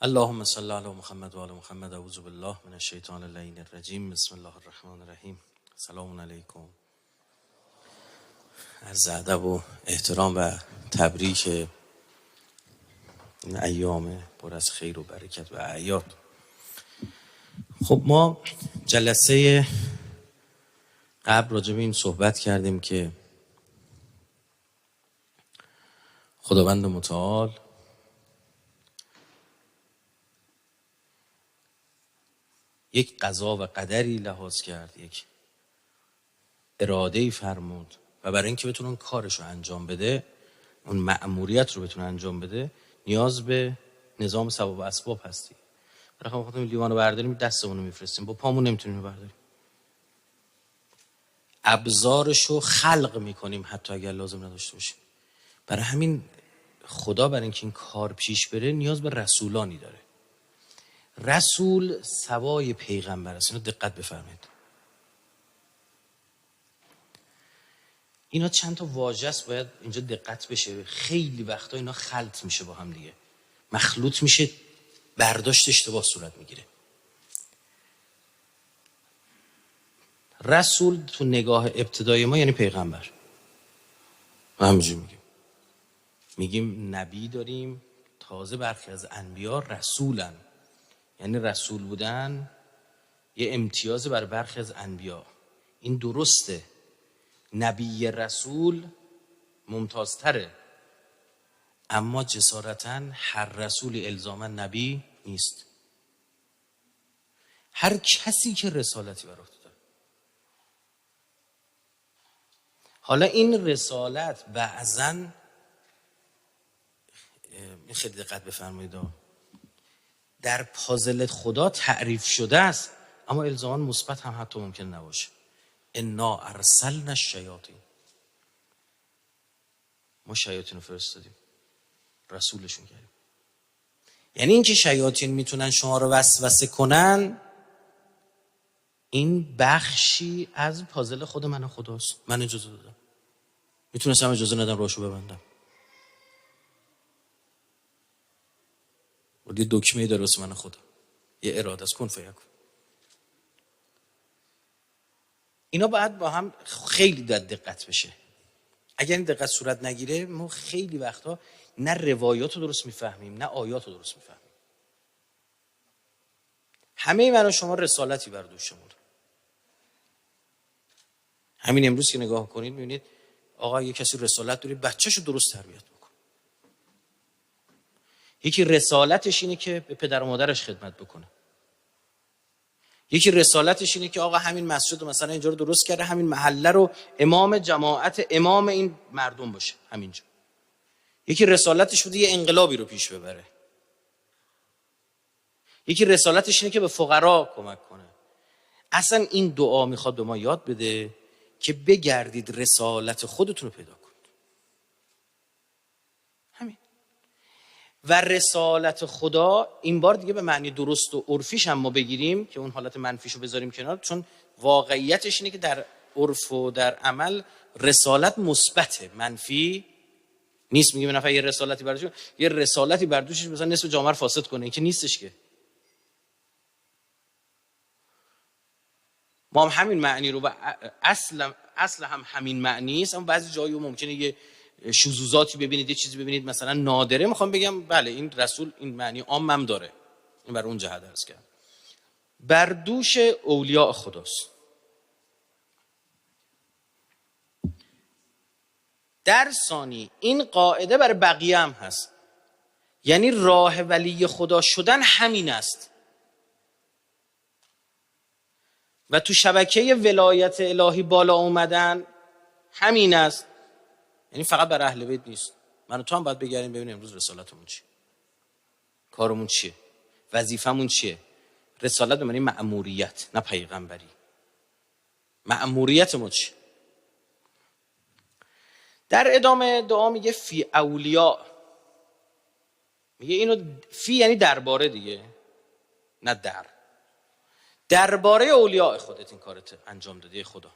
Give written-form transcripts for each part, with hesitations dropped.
اللهم صل علی محمد و آل محمد. اعوذ بالله من الشیطان اللعین الرجیم. بسم الله الرحمن الرحیم. سلام علیکم. عرض ادب و احترام و تبریک این ایام پر از خیر و برکت و اعیاد. خب ما جلسه قبل راجع به این صحبت کردیم که خداوند متعال یک قضا و قدری لحاظ کرد، یک اراده‌ای فرمود و برای اینکه بتونه اون کارش رو انجام بده، اون مأموریت رو بتونه انجام بده، نیاز به نظام سبب و اسباب هستی. برای همین خودمون لیوانو برداریم، دستمون رو میفرستیم، با پامون نمیتونیم برداریم. ابزارش رو خلق میکنیم حتی اگر لازم نداشته باشیم. برای همین خدا برای اینکه این کار پیش بره نیاز به رسولانی داره. رسول سوای پیغمبر است. اینو دقت بفرمایید. اینا چند تا واژه است باید اینجا دقت بشه. خیلی وقتا اینا خلط میشه با هم دیگه، مخلوط میشه، برداشت اشتباه صورت میگیره. رسول تو نگاه ابتدای ما یعنی پیغمبر. ما همینجوری میگیم نبی داریم، تازه برخی از انبیا رسولن، یعنی رسول بودن یه امتیاز برای برخی از انبیا. این درسته، نبی رسول ممتازتره، اما جسارتاً هر رسول الزاما نبی نیست. هر کسی که رسالتی بر عهده داره. حالا این رسالت بعضاً خیلی دقت بفرمایید، در پازل خدا تعریف شده است، اما الزاما مثبت هم حتی ممکن نباشه. انا ارسلنا الشیاطین، ما شیاطین رو فرستادیم، رسولشون کردیم. یعنی اینکه شیاطین میتونن شما رو وسوسه کنن، این بخشی از پازل خود من و خداست. من اجازه دادم، میتونستم اجازه ندم راشو ببندم. و یه دکمه داره واسه من خدا، یه اراده است، کن فیکون. اینا باید با هم خیلی دقت بشه. اگر این دقت صورت نگیره، ما خیلی وقتا نه روایات رو درست میفهمیم نه آیات رو درست میفهمیم. همه من و شما رسالتی بر دوشمون. همین امروز که نگاه کنید میبینید آقا یه کسی رسالت داره بچه‌شو درست تربیت بکنه. یکی رسالتش اینه که به پدر و مادرش خدمت بکنه. یکی رسالتش اینه که آقا همین مسجد رو مثلا اینجا رو درست کرده، همین محله رو امام جماعت، امام این مردم باشه همینجا. یکی رسالتش بوده یه انقلابی رو پیش ببره. یکی رسالتش اینه که به فقرا کمک کنه. اصلا این دعا میخواد به ما یاد بده که بگردید رسالت خودتون رو پیدا کنید. همین. و رسالت خدا این بار دیگه به معنی درست و عرفیش هم ما بگیریم که اون حالت منفیشو بذاریم کنار، چون واقعیتش اینه که در عرف و در عمل رسالت مثبته، منفی نیست. میگه به نفر یه رسالتی بردوشش مثلا نصف جامعه رو فاسد کنه، این که نیستش که. ما هم همین معنی رو و اصل هم همین معنی است، اما بعضی جایی ممکنه یه شذوذاتی ببینید، یه چیزی ببینید مثلا نادره. میخوام بگم بله این رسول این معنی عامم داره. این بر اون جهت درس کرد. بر دوش اولیاء خداست. در ثانی این قاعده برای بقیه هم هست، یعنی راه ولی خدا شدن همین است و تو شبکه ولایت الهی بالا اومدن همین است. یعنی فقط بر اهل بیت نیست. من و تو هم باید بگردیم ببینیم امروز رسالتمون چیه، کارمون چیه، وظیفمون چیه. رسالت به معنی مأموریت، نه پیغمبری. مأموریت ما چیه؟ در ادامه دعا میگه فی اولیاء، میگه اینو فی یعنی درباره دیگه، نه درباره اولیاء خودت این کارت انجام دادی. خدا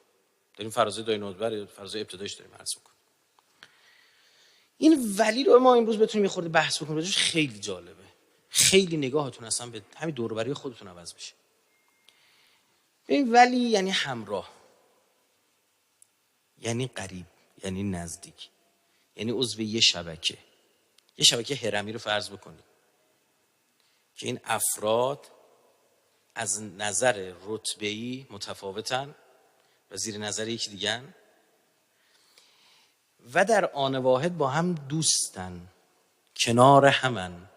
داریم فرازه دای نوبر، فرازه ابتدایش داریم عرض میکنیم. این ولی رو ما امروز بتونیم یه خورده بحث بکنیم راجعش، خیلی جالبه. خیلی نگاهتون اصلا به همین دور و بری خودتون عوض بشه. ببین ولی یعنی همراه، یعنی قریب، یعنی نزدیک، یعنی عضو یه شبکه هرمی رو فرض بکنید که این افراد از نظر رتبه‌ای متفاوتن و زیر نظر یکی دیگن و در آن واحد با هم دوستن، کنار همن،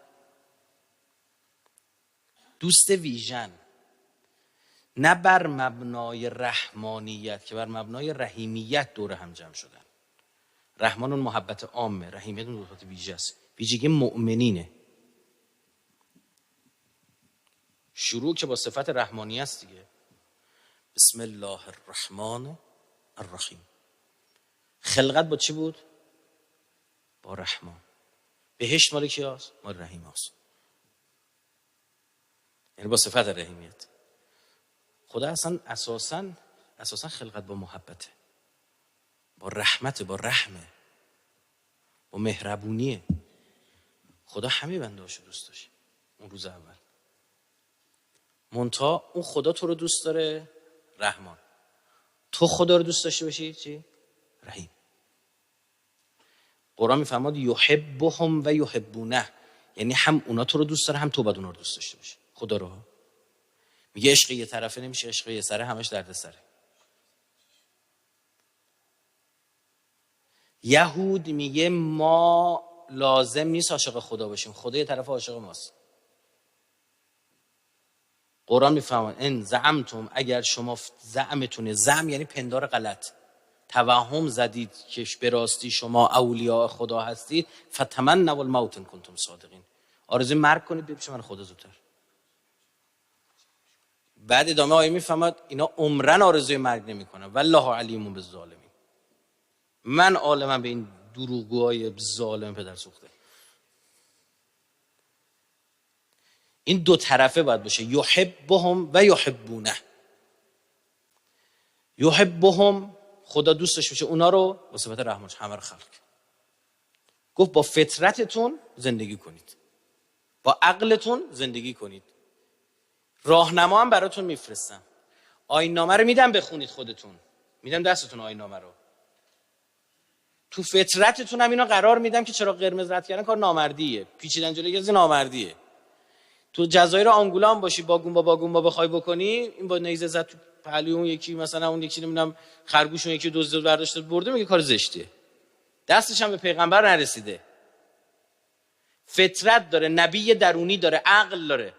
دوست ویژن، نه بر مبنای رحمانیت که بر مبنای رحیمیت دور هم جمع شدن. رحمان اون محبت عامه، رحیمیت اون محبت ویژه است، ویژگی مؤمنینه. شروع که با صفت رحمانی است دیگه، بسم الله الرحمن الرحیم. خلقت با چی بود؟ با رحمان. بهشت مال کی هست؟ مال رحیم هست، یعنی با صفت رحیمیت. خدا اصلا اساسا خلقت با محبته، با رحمت، با رحمه، با مهربونیه. خدا همه بنده هاشو دوست داشت اون روز اول. منتها اون خدا تو رو دوست داره، رحمان. تو خدا رو دوست داشته باشی چی؟ رحیم. قرآن میفرماد یحبهم و یحبونه، یعنی هم اونا تو رو دوست داره هم تو باید اونا رو دوست داشته باشی. خدا رو میگه عشق یه طرفه نمیشه، عشق یه سره همش درد سره. یهود میگه ما لازم نیست عاشق خدا باشیم، خدا یه طرف عاشق ماست. قرآن میفهمن ان زعمتم، اگر شما زعمتونه، زعم یعنی پندار غلط، توهم زدید که به راستی شما اولیاء خدا هستید، فتمنوا الموت ان کنتم صادقین، آرزوی مرگ کنید بپیش من خدا زودتر. بعد ادامه آیه میفهمد اینا عمرن آرزوی مرگ نمیکنن والله علیم بالظالمین، من عالمم به این دروغگوهای ظالم پدر سوخته. این دو طرفه باید باشه، یحبهم و یحبونه. یحبهم خدا دوست داشته باشه اونا رو با صفت رحمتش همه رو خلق. گفت با فطرتتون زندگی کنید، با عقلتون زندگی کنید. راهنما هم براتون میفرستم، آیین‌نامه رو میدم بخونید خودتون، میدم دستتون آیین‌نامه رو. تو فطرتتون هم اینا قرار میدم که چرا قرمز رد کردن کار نامردیه، پیچیدن جلوی کسی نامردیه. تو جزایر آنگولا هم باشی با گونبا بخوای بکنی، این با نیزه زد تو پهلوی اون یکی، مثلا اون یکی نمیدونم خرگوش اون یکی دزد برداشته برده، میگه کار زشتیه، دستش هم به پیغمبر نرسیده. فطرت داره، نبی درونی داره، عقل داره،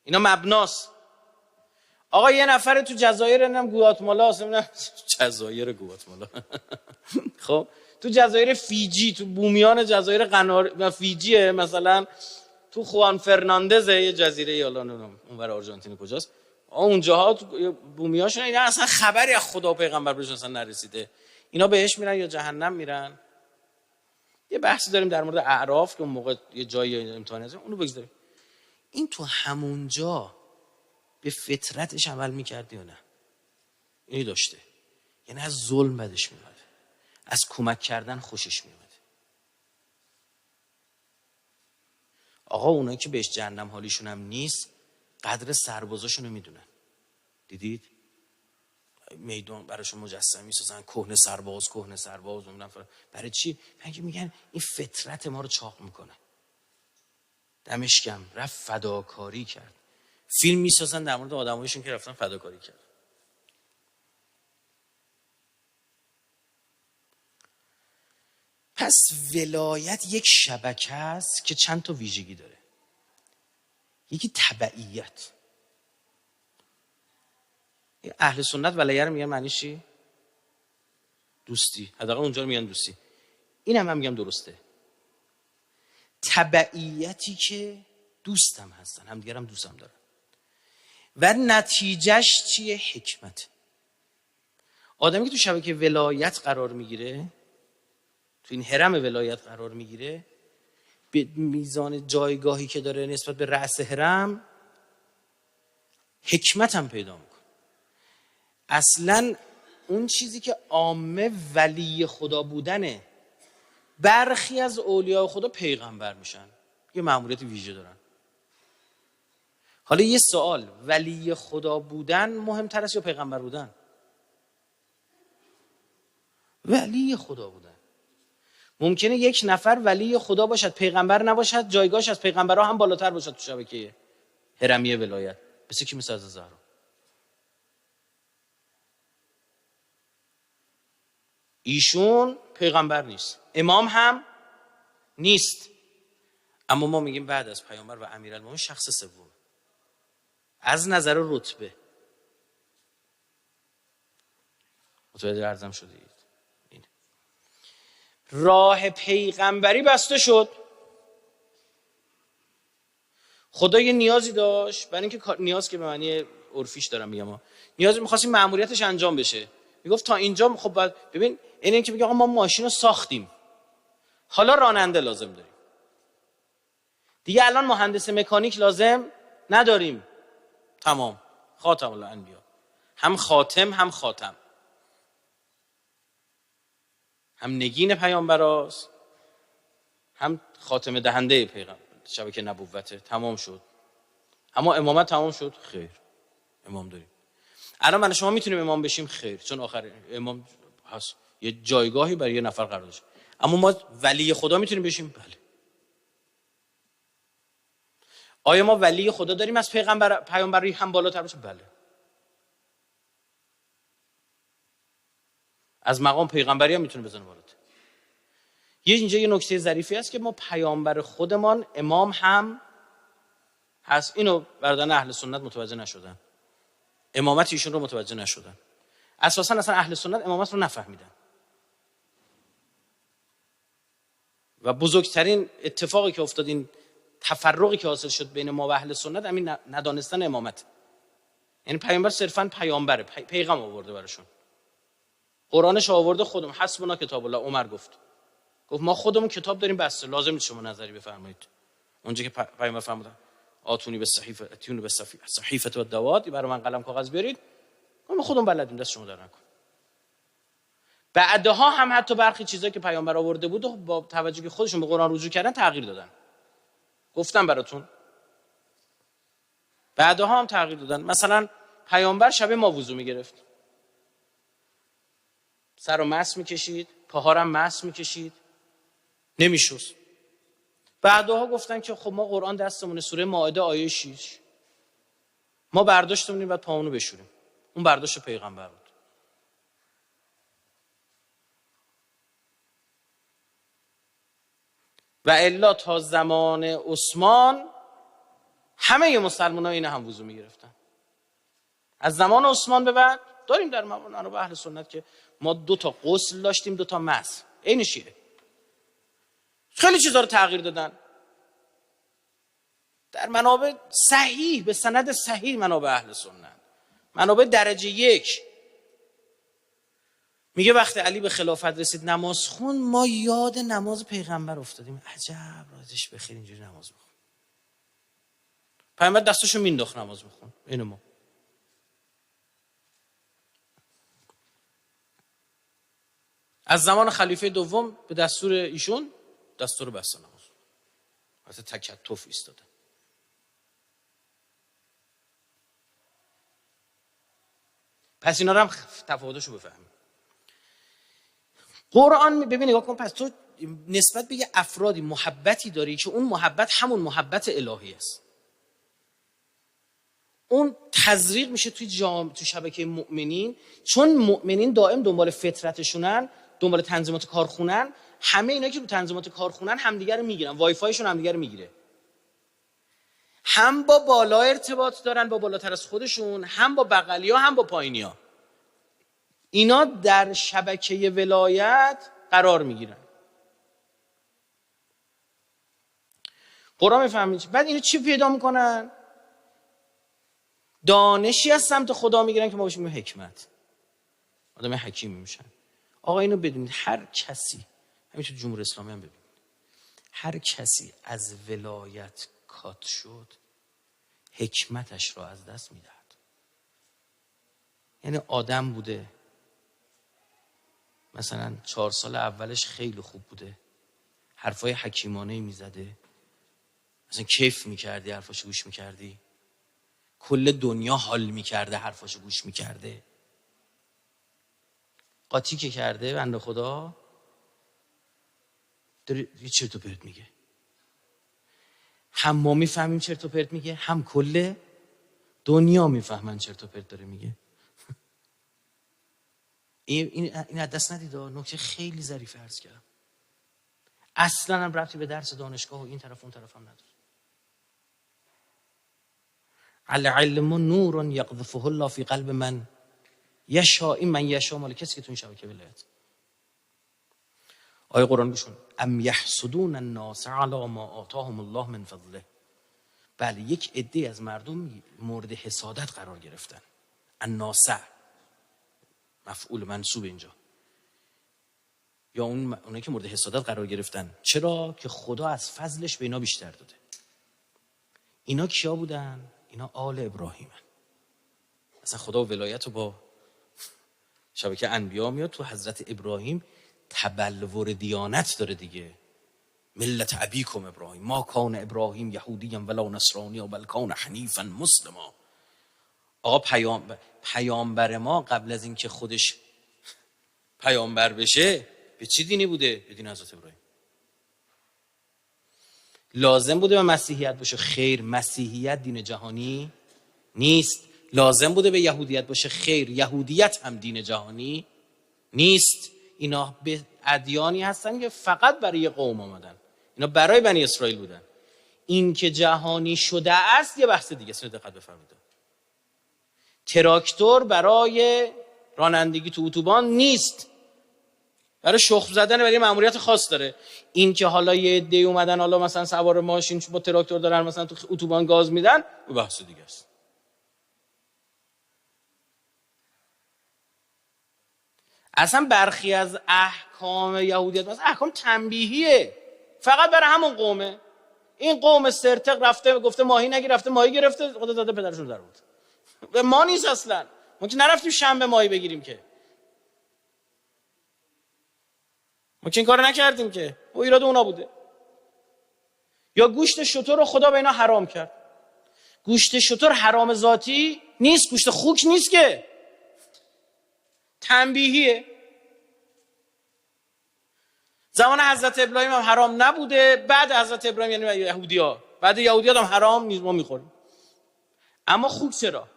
اینا مبناست. آقا یه نفر تو جزایر نمیدونم گواتمالا نمیدونم جزایر گواتمالا خب تو جزایر فیجی، تو بومیان جزایر قناری فیجیه، مثلا تو خوان فرناندز یه جزیره یالا نمیدونم اونور آرژانتین کجاست، اونجاها تو بومیاشون اینا اصلا خبری از خدا و پیغمبر بهشون اصلا نرسیده. اینا بهش میرن یا جهنم میرن. یه بحثی داریم در مورد اعراف که اون موقع یه جایی امتحانی هست، اونو بگذاریم. این تو همونجا به فطرتش عمل میکرد یا نه؟ اینی داشته، یعنی از ظلم بدش میومد، از کمک کردن خوشش میومد. آقا اونایی که بهش جهنم حالیشون هم نیست، قدر سربازاشون رو میدونن. دیدید میدان براشون مجسمه میسازن، کهنه سرباز اون نفر. برای چی؟ برای میگن این فطرت ما رو چاق میکنه. دمشکم رفت فداکاری کرد. فیلم میسازن در مورد آدمایشون که رفتن فداکاری کرد. پس ولایت یک شبکه است که چند تا ویژگی داره. یکی تبعیت. اهل سنت ولایت رو میگن معنیش چی؟ دوستی. حداقل اونجا رو میگن دوستی. این هم میگم درسته. تبعیتی که دوستم هستن، هم دیگرم دوستم دارن. و نتیجهش چیه؟ حکمت. آدمی که تو شبکه ولایت قرار میگیره، تو این هرم ولایت قرار میگیره، به میزان جایگاهی که داره نسبت به رأس هرم، حکمت هم پیدا میکنه. اصلا اون چیزی که عامه ولی خدا بودنه، برخی از اولیاء خدا پیغمبر میشن، یه مأموریت ویژه دارن. حالا یه سوال، ولی خدا بودن مهمتر است یا پیغمبر بودن؟ ولی خدا بودن. ممکنه یک نفر ولی خدا باشد پیغمبر نباشد، جایگاهش از پیغمبرها هم بالاتر باشد تو شبکه هرمی ولایت. مثل کی؟ مثل حضرت زهرا. ایشون پیغمبر نیست، امام هم نیست، اما ما میگیم بعد از پیامبر و امیرالمومنین شخص سوم از نظر رتبه. متوجه عرضم شدید؟ این راه پیغمبری بسته شد. خدا یه نیازی داشت، برای اینکه نیاز که به معنی عرفیش دارم میگم، نیازی می‌خواستیم مأموریتش انجام بشه، میگفت تا اینجا خب ببین این که میگه آقا ما ماشین رو ساختیم، حالا راننده لازم داریم، دیگه الان مهندس مکانیک لازم نداریم، تمام، خاتم الانبیا، هم خاتم هم خاتم، هم نگین پیامبراست هم خاتمه دهنده پیغمبر شبکه نبوته، تمام شد. اما امامت تمام شد؟ خیر، امام داریم. الان من شما میتونیم امام بشیم؟ خیر، چون آخر امام هست، یه جایگاهی برای یه نفر قرار داشت. اما ما ولی خدا میتونیم بشیم؟ بله. آیا ما ولی خدا داریم از پیامبری هم بالاتر باشه؟ بله. از مقام پیغمبری هم میتونه بزنه بالاتر. اینجا یه نکته ظریفی هست که ما پیامبر خودمان امام هم هست. اینو برادران اهل سنت متوجه نشدن، امامت ایشون رو متوجه نشدن، اساسا اصلا اهل سنت امامت رو نفهمیدن. و بزرگترین اتفاقی که افتاد، این تفرقی که حاصل شد بین ما و اهل سنت، همین ندانستن امامت. یعنی پیامبر صرفا پیامبره، پیغام آورده براشون، قرآنش آورده، خودمون حسبنا کتاب الله. عمر گفت ما خودمون کتاب داریم، بس لازم نیست شما نظری بفرمایید. اونجا که پیامبر فرمودن آتونی به صحیفه، اتیون به صحیفه و دوات، برای من قلم کاغذ بیارید، ما خودمون بلدیم، دست شما در نکن. بعدها هم حتی برخی چیزایی که پیامبر آورده بود و با توجه که خودشون به قرآن رجوع کردن تغییر دادن. گفتم براتون بعدها هم تغییر دادن. مثلا پیامبر شب ما وضو میگرفت، سر رو مس میکشید، پاها رو مس میکشید، نمیشست. بعدها گفتن که خب ما قرآن دستمونه، سوره مائده آیه 6، ما برداشتمونیم بعد پاونو بشوریم. اون برداشت پیغمبر بود. و الا تا زمان عثمان همه مسلمان‌ها این هم وضو میگرفتن. از زمان عثمان به بعد داریم در منابع اهل سنت که ما 2 تا غسل داشتیم، 2 تا مس، عین شیعه. خیلی چیزا رو تغییر دادن در منابع صحیح، به سند صحیح، منابع اهل سنت، منابع درجه 1. میگه وقتی علی به خلافت رسید نماز خون، ما یاد نماز پیغمبر افتادیم. عجب، رازش بخیر اینجوری نماز بخون. پیغمبر دستاشو مینداخت نماز بخون. اینو ما از زمان خلیفه دوم به دستور ایشون دستور بسته نماز، واسه تکتف ایستاده. پس اینا رو هم تفاوتشو بفهمیم. قرآن ببین نگاه کن، پس تو نسبت به یه افرادی محبتی داری که اون محبت همون محبت الهی است. اون تزریق میشه توی شبکه مؤمنین، چون مؤمنین دائم دنبال فطرتشونن، دنبال تنظیمات کارخونن. همه اینا که رو تنظیمات کارخونن همدیگه رو میگیرن، وای فایشون همدیگه رو میگیره. هم با بالا ارتباط دارن، با بالاتر از خودشون، هم با بغلیا، هم با پایینیا. اینا در شبکه ولایت قرار میگیرن. قرآن میفهمید. بعد اینو چی پیدا میکنن؟ دانشی از سمت خدا میگیرن که ما بهش میگیم حکمت. آدم حکیم میشن. آقا اینو بدونید، هر کسی، همینطور جمهوری اسلامی هم ببینید، هر کسی از ولایت کات شد حکمتش را از دست میدهد. یعنی آدم بوده مثلا 4 سال اولش خیلی خوب بوده، حرفای حکیمانه میزده، مثلا کیف میکردی، حرفاشو گوش میکردی، کل دنیا حال میکرده، حرفاشو گوش میکرده. قاطی که کرده بنده خدا داره یه چرت و پرت میگه. هم ما میفهمیم چرت و پرت میگه، هم کل دنیا میفهمن چرت و پرت داره میگه. این از دست ندید. نکته خیلی ظریف عرض کردم. اصلا هم ربطی به درس دانشگاه و این طرف اون طرف هم نداره. العلم نور یقذفه الله فی قلب من یشاء. این من یشاء مال کسی که تو این شبکه ولایت. آیه قرآن بشون ام یحسدون الناس علی ما آتاهم الله من فضله. بله، یک عده از مردم مورد حسادت قرار گرفتن. الناس مفعول منصوب اینجا، یا اونایی که مورد حسادت قرار گرفتن. چرا؟ که خدا از فضلش به اینا بیشتر داده. اینا کیا بودن؟ اینا آل ابراهیمن. اصلا خدا ولایت رو با شبکه انبیا میاد تو حضرت ابراهیم تبلور دیانت داره دیگه. ملت ابیکم ابراهیم ما کان ابراهیم یهودی ولا نصرانی بل کان حنیفا مسلما. آقا پیامبر ما قبل از اینکه خودش پیامبر بشه به چی دینی بوده؟ به دین حضرت ابراهیم. لازم بوده به مسیحیت باشه؟ خیر، مسیحیت دین جهانی نیست. لازم بوده به یهودیت باشه؟ خیر، یهودیت هم دین جهانی نیست. اینا به ادیانی هستن که فقط برای قوم آمدن. اینا برای بنی اسرائیل بودن. این که جهانی شده است یه بحث دیگه است. دقت بفرمایید. تراکتور برای رانندگی تو اتوبان نیست، برای شخم زدن، برای مأموریت خاص داره. این که حالا یه عده اومدن حالا مثلا سوار ماشین با تراکتور دارن مثلا تو اتوبان گاز میدن، اون بحث دیگه است. اصلا برخی از احکام یهودیت مثلا احکام تنبیهیه، فقط برای همون قومه. این قوم سرتق رفته گفته ماهی نگی، رفته ماهی گرفته، خدا داده پدرشون در بود. به ما نیست اصلا. ما که نرفتیم شنبه ماهی بگیریم که. ما که این کار نکردیم که. او ایراد اونا بوده. یا گوشت شتر رو خدا به اینا حرام کرد. گوشت شتر حرام ذاتی نیست، گوشت خوک نیست که. تنبیهیه. زمان حضرت ابراهیم هم حرام نبوده، بعد حضرت ابراهیم یعنی یهودی‌ها، بعد یهودی‌ها هم حرام نیست، ما می‌خوریم. اما خوک چرا؟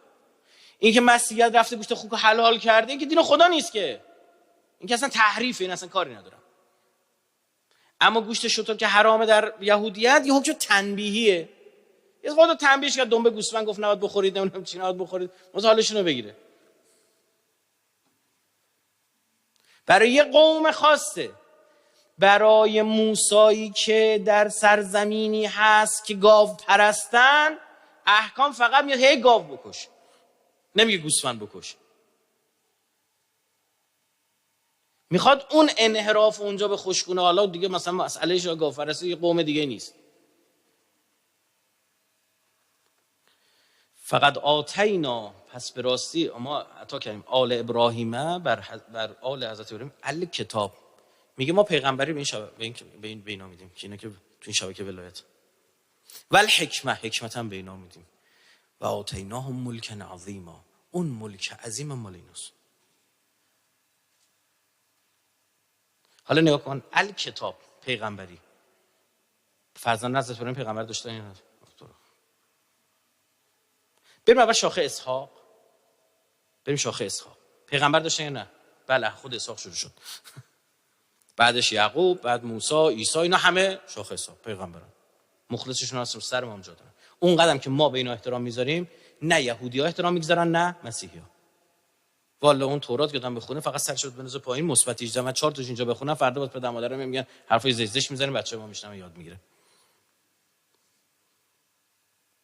این که مسیحیت رفته گوشت خوک رو حلال کرده، این که دین خدا نیست که. این که اصلا تحریفه، این اصلا کاری ندارم. اما گوشت شتر که حرامه در یهودیت یه حکم تنبیهیه. یه خدا تنبیهش کرد، دنبه گوسفند گفت نباید بخورید، نمیدونم چی نباید بخورید، مثلا حالشون رو بگیره. برای یه قوم خاصه. برای موسایی که در سرزمینی هست که گاو پرستن، احکام فقط میاد هی گاو بکش، نمیگه گوسفند بکش. میخواد اون انحراف اونجا به خوشگونه. حالا دیگه مثلا مسئله شا گاو پرستی یه قوم دیگه نیست. فقط آتینا، پس به راستی ما عطا کردیم آل ابراهیم بر آل حضرت ابراهیم الکتاب. میگه ما پیغمبری به اینا میدیم که اینا که تو این شبکه ولایت، ول حکمت هم به اینا میدیم. و آتیناهم ملکا عظیما، اون ملک عظیم مال ایناست. حالا نگاه کن، الکتاب پیغمبری. فرزند حضرت ابراهیم پیغمبر داشتن یا نه؟ بریم اول شاخه اسحاق. بریم شاخه اسحاق. پیغمبر داشتن یا نه؟ بله، خود اسحاق شروع شد. بعدش یعقوب، بعد موسی، عیسی، اینا همه شاخه اسحاق پیغمبران. مخلصشون هست رو سر ما جا دارن. اون قدم که ما به اینا احترام میذاریم، نه یهودی‌ها احترام میذارن نه مسیحی‌ها. والا اون تورات که آدم بخونه فقط سرش رو بنزه پایین، مثبت 18 من 4 تاش اینجا بخونم، فردا باید پدر مادرم میگن حرفای زشت میزنیم، بچه‌ها ما میشنم یاد میگیره.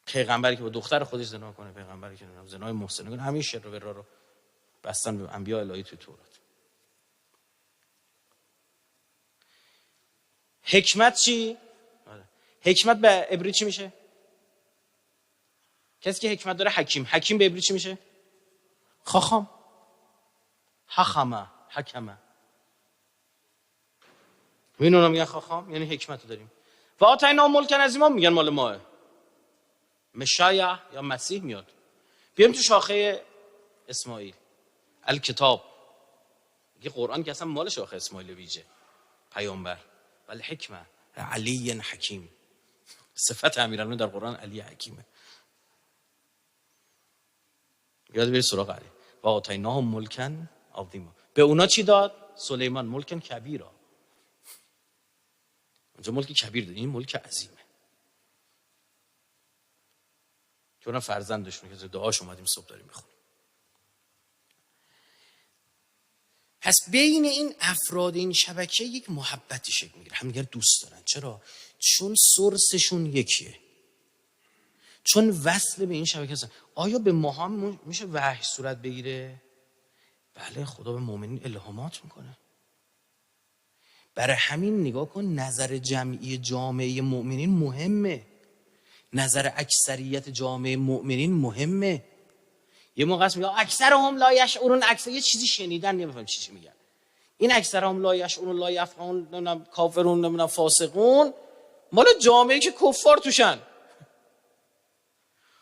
پیغمبری که با دختر خودش زنا کنه، پیغمبری که زنای محسن کنه، همین شر و ورا رو بستن به انبیاء الهی توی تورات. حکمت چی؟ حکمت به عبری چی میشه؟ کسی که حکمت داره حکیم. حکیم به عبری چی میشه؟ خاخام. حکمه. میدونم میگن خاخام یعنی حکمت داریم. و آتینا ملک عظیما میگن مال ماه. مشایع یا مسیح میاد. بیایم تو شاخه اسماعیل، الکتاب، میگه قرآن که اصلا مال شاخه اسماعیل ویژه، پیامبر، ولی حکمه، علی حکیم، صفت امیرالمومنین در قرآن علی حکیمه. یاد بری سراغ علی. و آتیناهم ملکا عظیما. به اونا چی داد؟ سلیمان ملکا کبیرا. اونجا ملک کبیر داد، این ملک عظیمه. که اونا فرزندشون که دعاش اومدیم صبح داریم میخونیم. پس بین این افراد این شبکه یک محبتی شکل میگیره، همدیگر دوست دارن. چرا؟ چون سورسشون یکیه، چون وصل به این شبکه هستن. آیا به ما هم میشه وحی صورت بگیره؟ بله، خدا به مؤمنین الهامات میکنه. برای همین نگاه کن، نظر جمعی جامعه مؤمنین مهمه، نظر اکثریت جامعه مؤمنین مهمه. یه موقع است میگه اکثرهم لا یشعرون، اکثر یه چیزی شنیدن نمیفهم چی میگن. این اکثرهم لا یشعرون لا یفقهون، نمیدونم کافرون، نمیدونم فاسقون، مال جامعه که کفار توشن.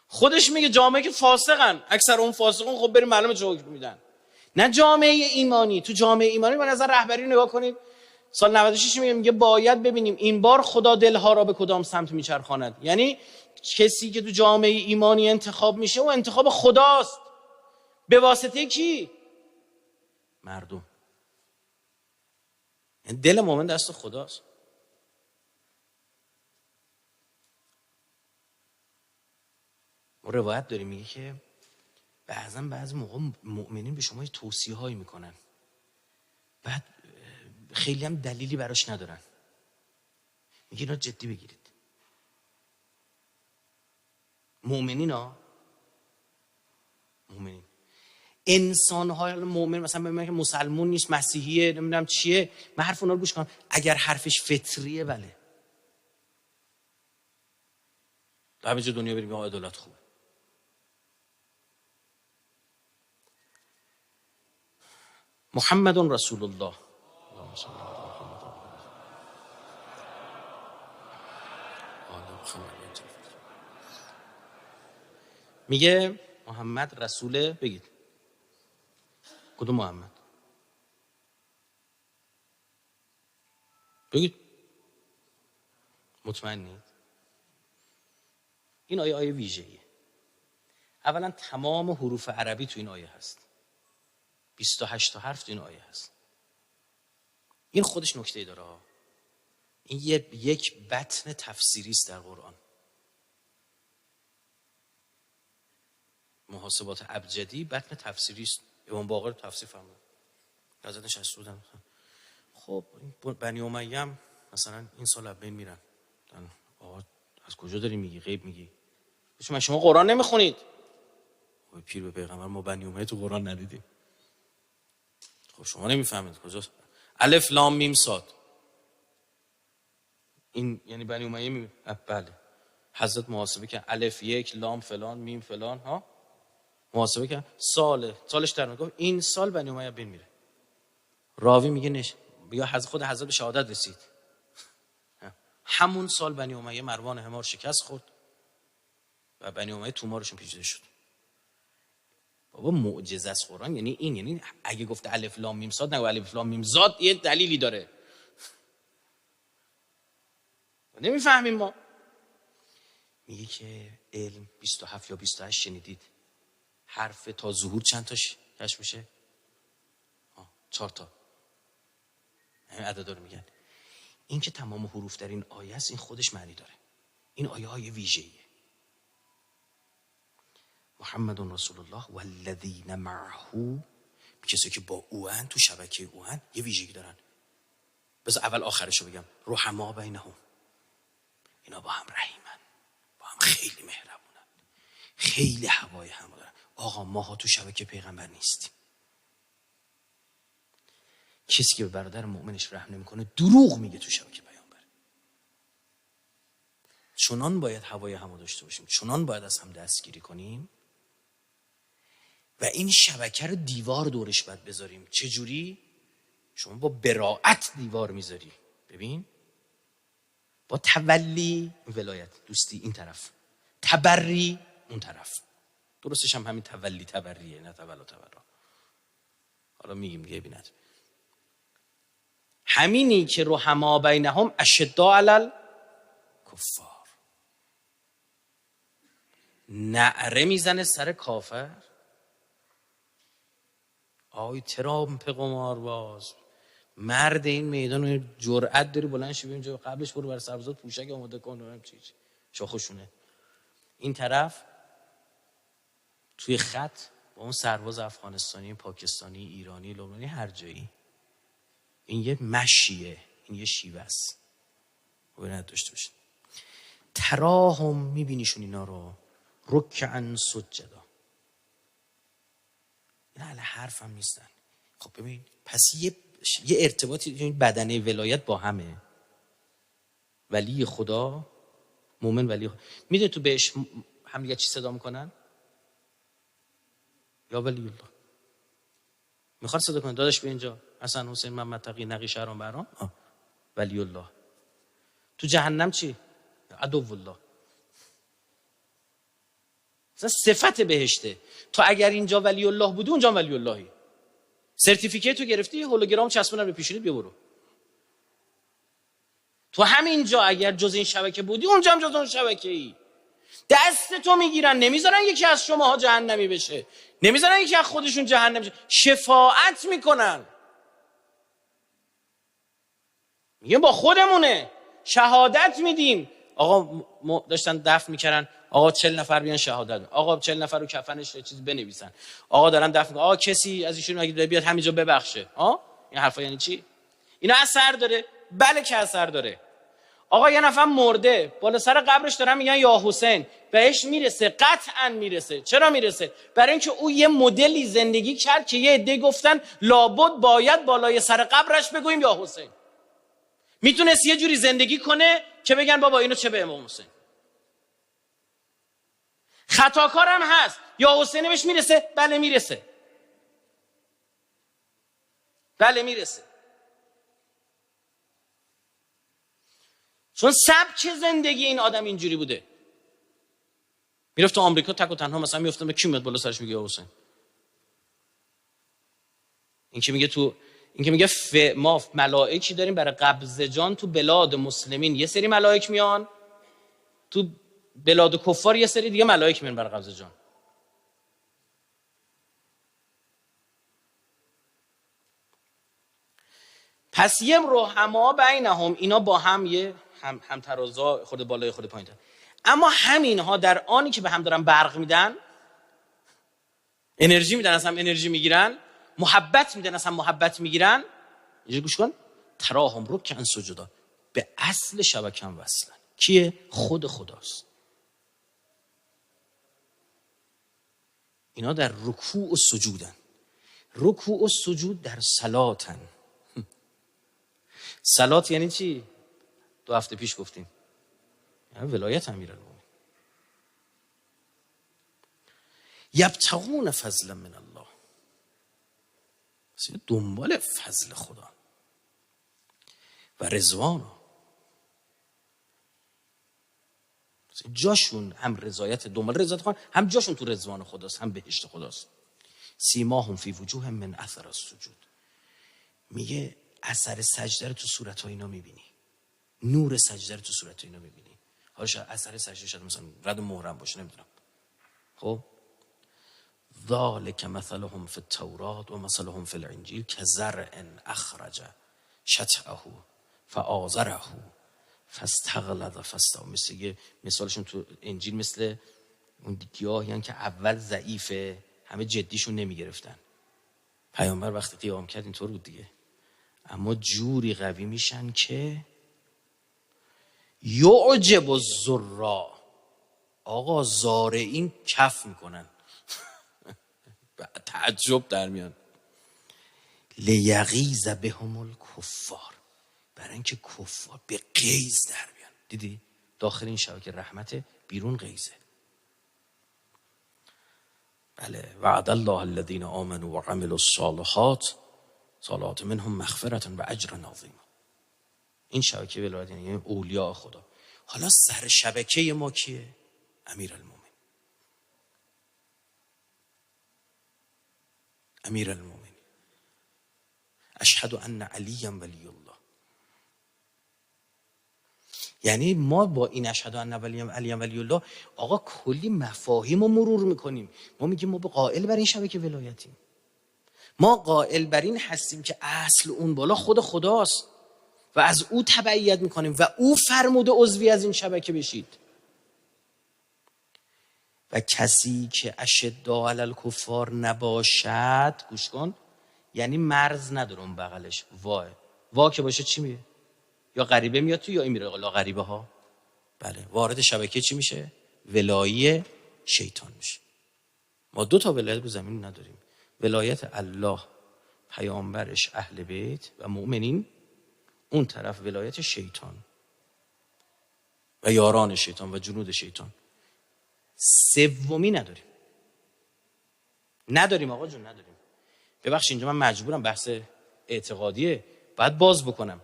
خودش میگه جامعه که فاسقن، اکثرهم فاسقون، خب بریم معلومه چه حکم میدن. نه جامعه ایمانی. تو جامعه ایمانی به نظر رهبری نگاه کنید، سال 96 میگه باید ببینیم این بار خدا دلها را به کدام سمت میچرخاند. یعنی کسی که تو جامعه ایمانی انتخاب میشه و انتخاب خداست. به واسطه کی؟ مردم. یعنی دل مومن دست خداست. ما روایت داریم میگه که بعضی موقع مؤمنین به شما توصیه هایی میکنن، بعد خیلی هم دلیلی براش ندارن، میگه اینا جدی بگیرید. مؤمنین انسان های مؤمن، مثلا ببینم که مسلمون نیست، مسیحیه، نمیدونم چیه، من حرف اونا رو گوش کنم. اگر حرفش فطریه بله، تا همه جا دنیا بریم عدالت خوبه. محمد رسول الله. میگه محمد رسوله. بگید کدوم محمد؟ بگید. مطمئنید؟ این آیه ویژه‌ایه. اولا تمام حروف عربی تو این آیه هست، 28 تا حرف تو این آیه هست. این خودش نکته داره. این یک بطن تفسیری است در قرآن. محاسبات ابجدی بطن تفسیری است. امام باقر تفسیر فرمود. حضرت نشستودن. خب بنی امیه هم مثلا این سال از بین میرن. آقا از کجا داری میگی؟ غیب میگی؟ شما قرآن نمیخونید؟ پیر به پیغمبر ما بنی امیه تو قرآن ندیدیم. خب شما نمیفهمید کجاست؟ الف لام میم صاد، این یعنی بنی امیه بله. حضرت محاسبه که الف یک لام فلان میم فلان ها، محاسبه که سالش در میگه این سال بنی امیه بین میره. راوی میگه یا خود حضرت به شهادت رسید همون سال بنی امیه مروان حمار شکست خورد و بنی امیه تومارشون پیچیده شد. بابا معجزه است قرآن. یعنی اگه گفته الف لام میم صاد، نگو الف لام میم زاد، یه دلیلی داره. نمیفهمیم ما. میگه که علم 27 یا 28 شنیدید، حرف تا ظهور چند تاش کشف میشه؟ 4 تا. همین عددا رو میگن. این که تمام حروف در این آیه است، این خودش معنی داره. این آیه های ویژه‌ایه. محمد رسول الله والذین معه، کسی که با او ان، تو شبکه او ان، یه ویژگی دارن. بذار اول آخرشو بگم. رحما بینهم، اینا با هم رحیمن، با هم خیلی مهربونن، خیلی هوای هم دارن. آقا ماها تو شبکه پیغمبر نیستیم. کسی که به برادر مؤمنش رحم نمیکنه دروغ میگه تو شبکه پیامبر. چنان باید هوای همو داشته باشیم، چنان باید از هم دستگیری کنیم و این شبکه رو دیوار دورش باید بذاریم. چه جوری؟ شما با براءت دیوار میذاری. ببین، با تولی ولایت دوستی این طرف، تبری اون طرف، درستش هم همین تولی تبریه، نه تولو تبرا. حالا میگیم دیگه بیند. همینی که رحما بینهم اشداء علی الکفار، نعره میزنه سر کافر. آی ترامپ قمارباز، مرد این میدان، جرأت داری بلند شی اینجا، قبلش برو بر سبزاد پوشک آماده کن، نمیدونم چی شاخشونه. این طرف توی خط با اون سرباز افغانستانی، پاکستانی، ایرانی، لبنانی، هر جایی. این یه مشیه، این یه شیوه است. باید داشته باشید. تراهم، میبینیشون اینا رو رکعن سجدا. اینا علی حرف هم نیستن. خب ببین، پس یه ارتباطی بدنه ولایت با همه. ولی خدا، مومن ولی خدا. میدونی تو بهش هم یه چی صدا میکنن؟ یا ولی الله. میخواد صدا کنه داداش به اینجا حسن حسین محمد تقی نقی شهرام برام ولی الله. تو جهنم چی؟ عدو الله. صفت بهشته. تو اگر اینجا ولی الله بودی اونجا ولی اللهی. سرتیفیکیتو گرفتی، هولوگرام چسبوندن به پیشونیت، بیا برو. تو همینجا اگر جز این شبکه بودی اونجا هم جز اون شبکه‌ای. دست تو میگیرن، نمیذارن یکی از شماها جهنمی بشه، نمیذارن یکی از خودشون جهنم بشه، شفاعت میکنن. میگه با خودمونه، شهادت میدیم. آقا داشتن دفن میکردن، آقا 40 نفر بیان شهادت، آقا 40 نفر رو کفنش چیز بنویسن، آقا دارن دفن میکنن، آقا کسی از ایشون اگه بیاد همینجا ببخشه. این حرفا یعنی چی؟ اینا اثر داره؟ بله که اثر داره. آقا یه نفر مرده، بالا سر قبرش دارن میگن یا حسین، بهش میرسه، قطعا میرسه. چرا میرسه؟ برای اینکه او یه مدلی زندگی کرد که یه عده گفتن لابد باید بالای سر قبرش بگوییم یا حسین. میتونست یه جوری زندگی کنه که بگن بابا اینو چه به امام حسین. خطاکارم هست، یا حسین بهش میرسه؟ بله میرسه، بله میرسه. چون سبک زندگی این آدم اینجوری بوده. میرفت تو آمریکا تک و تنها مثلا میفته به کی میاد بالا سرش میگه یا حسین. این که میگه ما ملائکی داریم برای قبض جان. تو بلاد مسلمین یه سری ملائک میان، تو بلاد کفار یه سری دیگه ملائک میان برای قبض جان. پس یه رحما بینهم، اینا با هم یه هم ترازا، خود بالای خود پایین تر. اما همینها در آنی که به هم دارن برق میدن، انرژی میدن، از هم انرژی میگیرن، محبت میدن، از هم محبت میگیرن. اینجا گوش کن، تراهم رکعن سجدا، به اصل شبکه هم وصلن. کیه؟ خود خداست. اینا در رکوع و سجودن. رکوع و سجود در صلاتن. صلات یعنی چی؟ 2 هفته پیش گفتیم، یعنی ولایت امیرالمومنین. یبتغون فضلا من الله، دنبال فضل خدا و رضوان. جاشون هم رضایت، دنبال رضایت خدا، هم جاشون تو رضوان خداست، هم بهشت خداست. سیماهم فی وجوه من اثر السجود. میگه اثر سجده رو تو صورت‌ها اینا میبینی، نور سجده رو تو صورت اینا میبینی. حالا شاید اثر سجده شاید مثلا رد محرم باشه، نمیدونم. خب ذالک مثلهم فی التوراة و مثلهم فی الانجیل کزرع اخرج شطأه فآزره فاستغلظ فاستوى. مثالشون تو انجیل مثل اون گیاهی یعنی که اول ضعیفه، همه جدیشون نمیگرفتن. پیامبر وقتی قیام کرد اینطور بود دیگه، اما جوری قوی میشن که یعجب الزراع. آقا زارعین کف میکنن، تعجب در میان. لیغیظ بهم الکفار، برای اینکه کفار به غیظ در بیان. دیدی داخل این شبکه رحمت، بیرون غیظه. بله، وعد الله الذین آمنوا و عملوا الصالحات منهم مغفرة و اجر عظیم. این شبکه ولایت یعنی اولیاء خدا. حالا سر شبکه ما کیه؟ امیرالمومنین. امیر المومنین، اشهد ان علی ولی الله. یعنی ما با این اشهد ان علی ولی الله آقا کلی مفاهیم رو مرور میکنیم. ما میگیم ما به قائل بر این شبکه ولایتیم، ما قائل بر این هستیم که اصل اون بالا خود خداست و از او تبعیت میکنیم و او فرموده عضوی از این شبکه بشید. و کسی که اشداء علی الکفار نباشد، گوش کن، یعنی مرز نداره اون بغلش، وا که باشه چی میگه؟ یا غریبه میاد تو یا این میره لا غریبه ها. بله، وارد شبکه چی میشه؟ ولایی شیطان میشه. ما 2 تا ولایت رو زمین نداریم، ولایت الله، پیامبرش، اهل بیت و مؤمنین، اون طرف ولایت شیطان و یاران شیطان و جنود شیطان. سومی نداریم آقا جون، نداریم. ببخشید اینجا من مجبورم، بحث اعتقادیه، باید باز بکنم.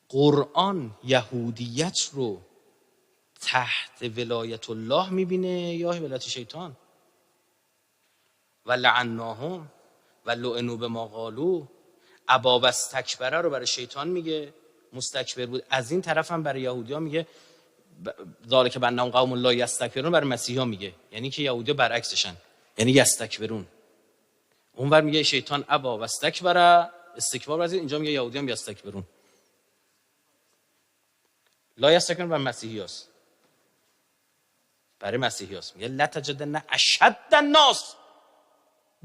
قرآن یهودیت رو تحت ولایت الله میبینه یا ولایت شیطان؟ و لعناهم و لعنوا بما قالوا. ابا واستکبر رو برای شیطان میگه، مستکبر بود. از این طرف هم برای یهودی‌ها میگه ذالک بانهم قوم لا یستکبرون، برای مسیحی‌ها میگه، یعنی که یهودی‌ها برعکسشن، یعنی یستکبرون. اونور میگه شیطان ابا واستکبر، استکبار ورزید، اینجا میگه یهودی‌ها هم یستکبرون. لا یستکبرون برای مسیحی‌هاست، برای مسیحی‌هاست میگه لتجدن اشد الناس،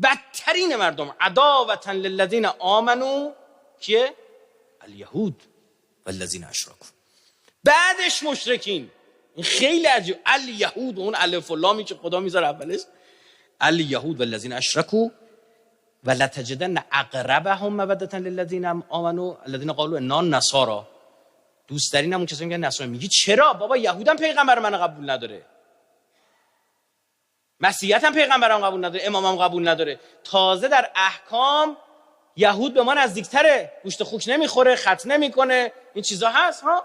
بدترین مردم، عداوة للذین آمنوا، کیه؟ الیهود و الذین اشرکوا. بعدش مشرکین. این خیلی عجیب. الیهود، اون الف و لامی که خدا میذاره اولش، الیهود و الذین اشرکوا و لتجدن اقربهم مودة للذین آمنوا الذین قالوا انا نصارا. دوست دارین همون کسایی میگن نصرانی. میگی چرا بابا؟ یهودم پیغمبر من قبول نداره، مسیحیت هم پیغمبرم قبول نداره، امامم قبول نداره. تازه در احکام یهود به ما نزدیکتره، گوشت خوک نمیخوره، ختنه نمیکنه، این چیزا هست ها.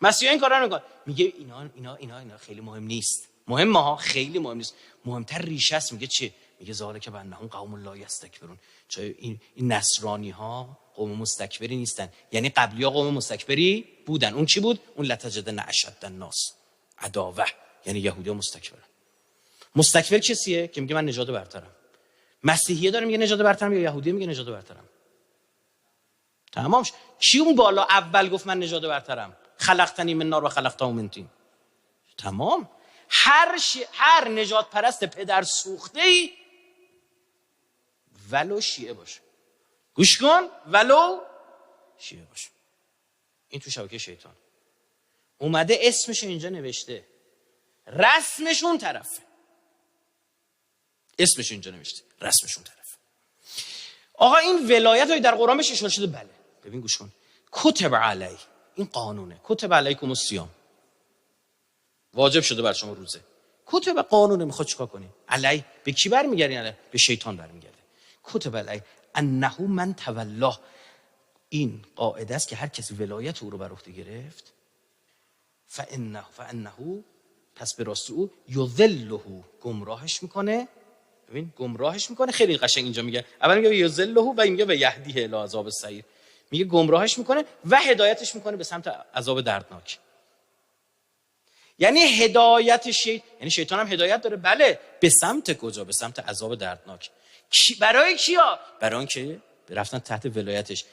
مسیحا این کارا نمیکنن. میگه اینا خیلی مهم نیست. مهمه ها، خیلی مهم نیست. مهمتر ریشه است. میگه چه؟ میگه ذالک بانهم قوم لا یستکبرون. چه این نصرانی ها قوم مستکبری نیستن، یعنی قبلی‌ها قوم مستکبری بودن. اون کی بود؟ اون لتجدن اشد الناس عداوه، یعنی یهودی‌ها مستکبرن. مستکبر کسیه که میگه من نژاد برترم. مسیحیه داره میگه نژاد برترم، یا یهودیه میگه نژاد برترم. تمام شد. کی اون بالا اول گفت من نژاد برترم؟ خلقتنی من نار و خلقته من طین. تمام. هر نژاد پرست پدر سوخته‌ای ولو شیعه باشه، گوش کن، ولو شیعه باشه، این تو شبکه شیطان اومده، اسمش اینجا نوشته، رسمش اون طرفه، اسمش اینجا نوشته، رسمش اون طرفه. آقا این ولایت هایی در قرآن بهش اشاره شده؟ بله. ببین گوش کن، کتب علی، این قانونه، کتب علیکم الصیام، واجب شده بر شما روزه. کتب قانونه، میخواد چیکار کنی؟ علی به کی برمیگردین؟ علی به شیطان برمیگرده. کتب علی انه من تولاه، این قاعده است که هر کسی ولایت او رو بر عهده گرفت، فانه پس به راستی او یذله، گمراهش میکنه. ببین گمراهش میکنه، خیلی قشنگ اینجا میگه، اول میگه یذله و میگه به یهدیه الی عذاب السعیر، میگه گمراهش میکنه و هدایتش میکنه به سمت عذاب دردناک. یعنی هدایت یعنی شیطان هم هدایت داره، بله، به سمت کجا؟ به سمت عذاب دردناک. برای کیا؟ برای اون که رفتن تحت ولایتش.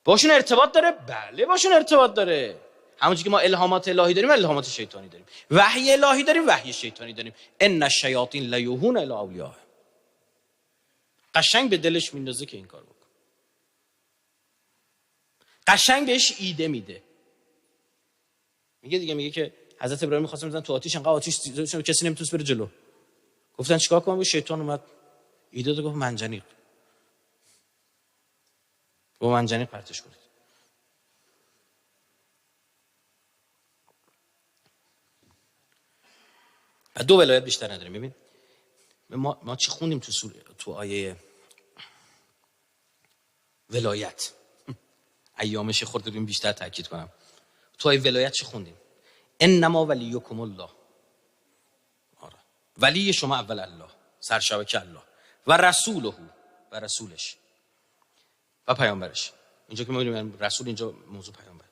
باشون ارتباط داره؟ بله باشون ارتباط داره. همونجوری که ما الهامات الهی داریم، الهامات شیطانی داریم، وحی الهی داریم، وحی شیطانی داریم. ان الشیاطین لیوحون الی اولیاء. قشنگ به دلش میندازه که این کار بکنه، قشنگ بهش ایده میده. میگه که حضرت ابراهیم می‌خواستن بزنن تو آتیش، انقدر آتیش کسی نمیتونست بره جلو. گفتن چیکار کنم؟ شیطان اومد ایده داد، گفت منجنیق، با منجنیق پرتش کنید. و دو ولایت بیشتر نداریم. ببین ما چی خوندیم تو آیه ولایت؟ ایامش خورد رو بیشتر تاکید کنم. تو آیه ولایت چی خوندیم؟ انما ولیکم الله. آره. ولی شما اول الله، سرشبکه الله، و رسوله و رسولش و پیامبرش. اینجا که ما می‌بینیم رسول، اینجا موضوع پیامبر.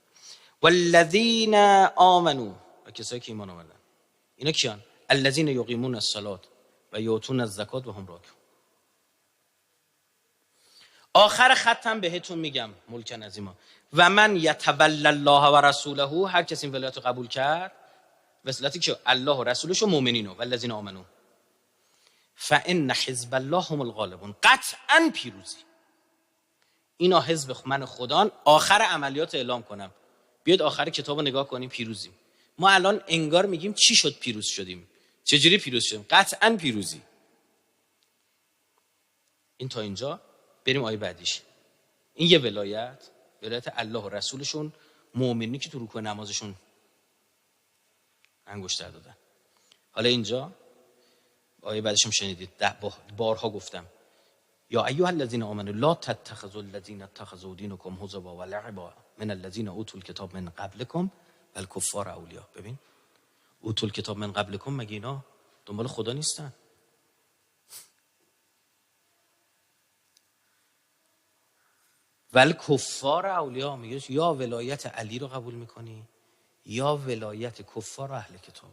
والذین آمنوا و کسایی که ایمان آوردن. اینا کیان؟ الذین یقیمون الصلاة و یؤتون الزکات و هم راکعون. آخر ختم بهتون میگم ملکن عظیما و من یتولی الله و رسوله، هر کسی این ولایت رو قبول کرد، وصلتی که الله و رسولش و مؤمنین و الذین آمنوا فان حزب الله هم الغالبون، قطعا پیروزی. اینا حزب من خدان. آخر عملیات اعلام کنم، بیاید آخر کتابو نگاه کنیم، پیروزیم. ما الان انگار میگیم چی شد پیروز شدیم، چجوری پیروز شدیم؟ قطعا پیروزی. این تا اینجا. بریم آیه بعدیش. این یه ولایت الله و رسولشون، مؤمنی که تو رکوع نمازشون انگشتر دادن. حالا اینجا آیه بعدشم شنیدید، بارها گفتم یا ایها الذین آمنوا لا تتخذوا الذین اتخذوا دینکم هزوا و لعبا من الذین اوتوا الکتاب من قبلکم والکفار اولیاء. ببین، اوتوا الکتاب من قبلکم، مگه اینا دنبال خدا نیستن؟ والکفار اولیاء، میگه یا ولایت علی رو قبول میکنی یا ولایت کفار و اهل کتاب.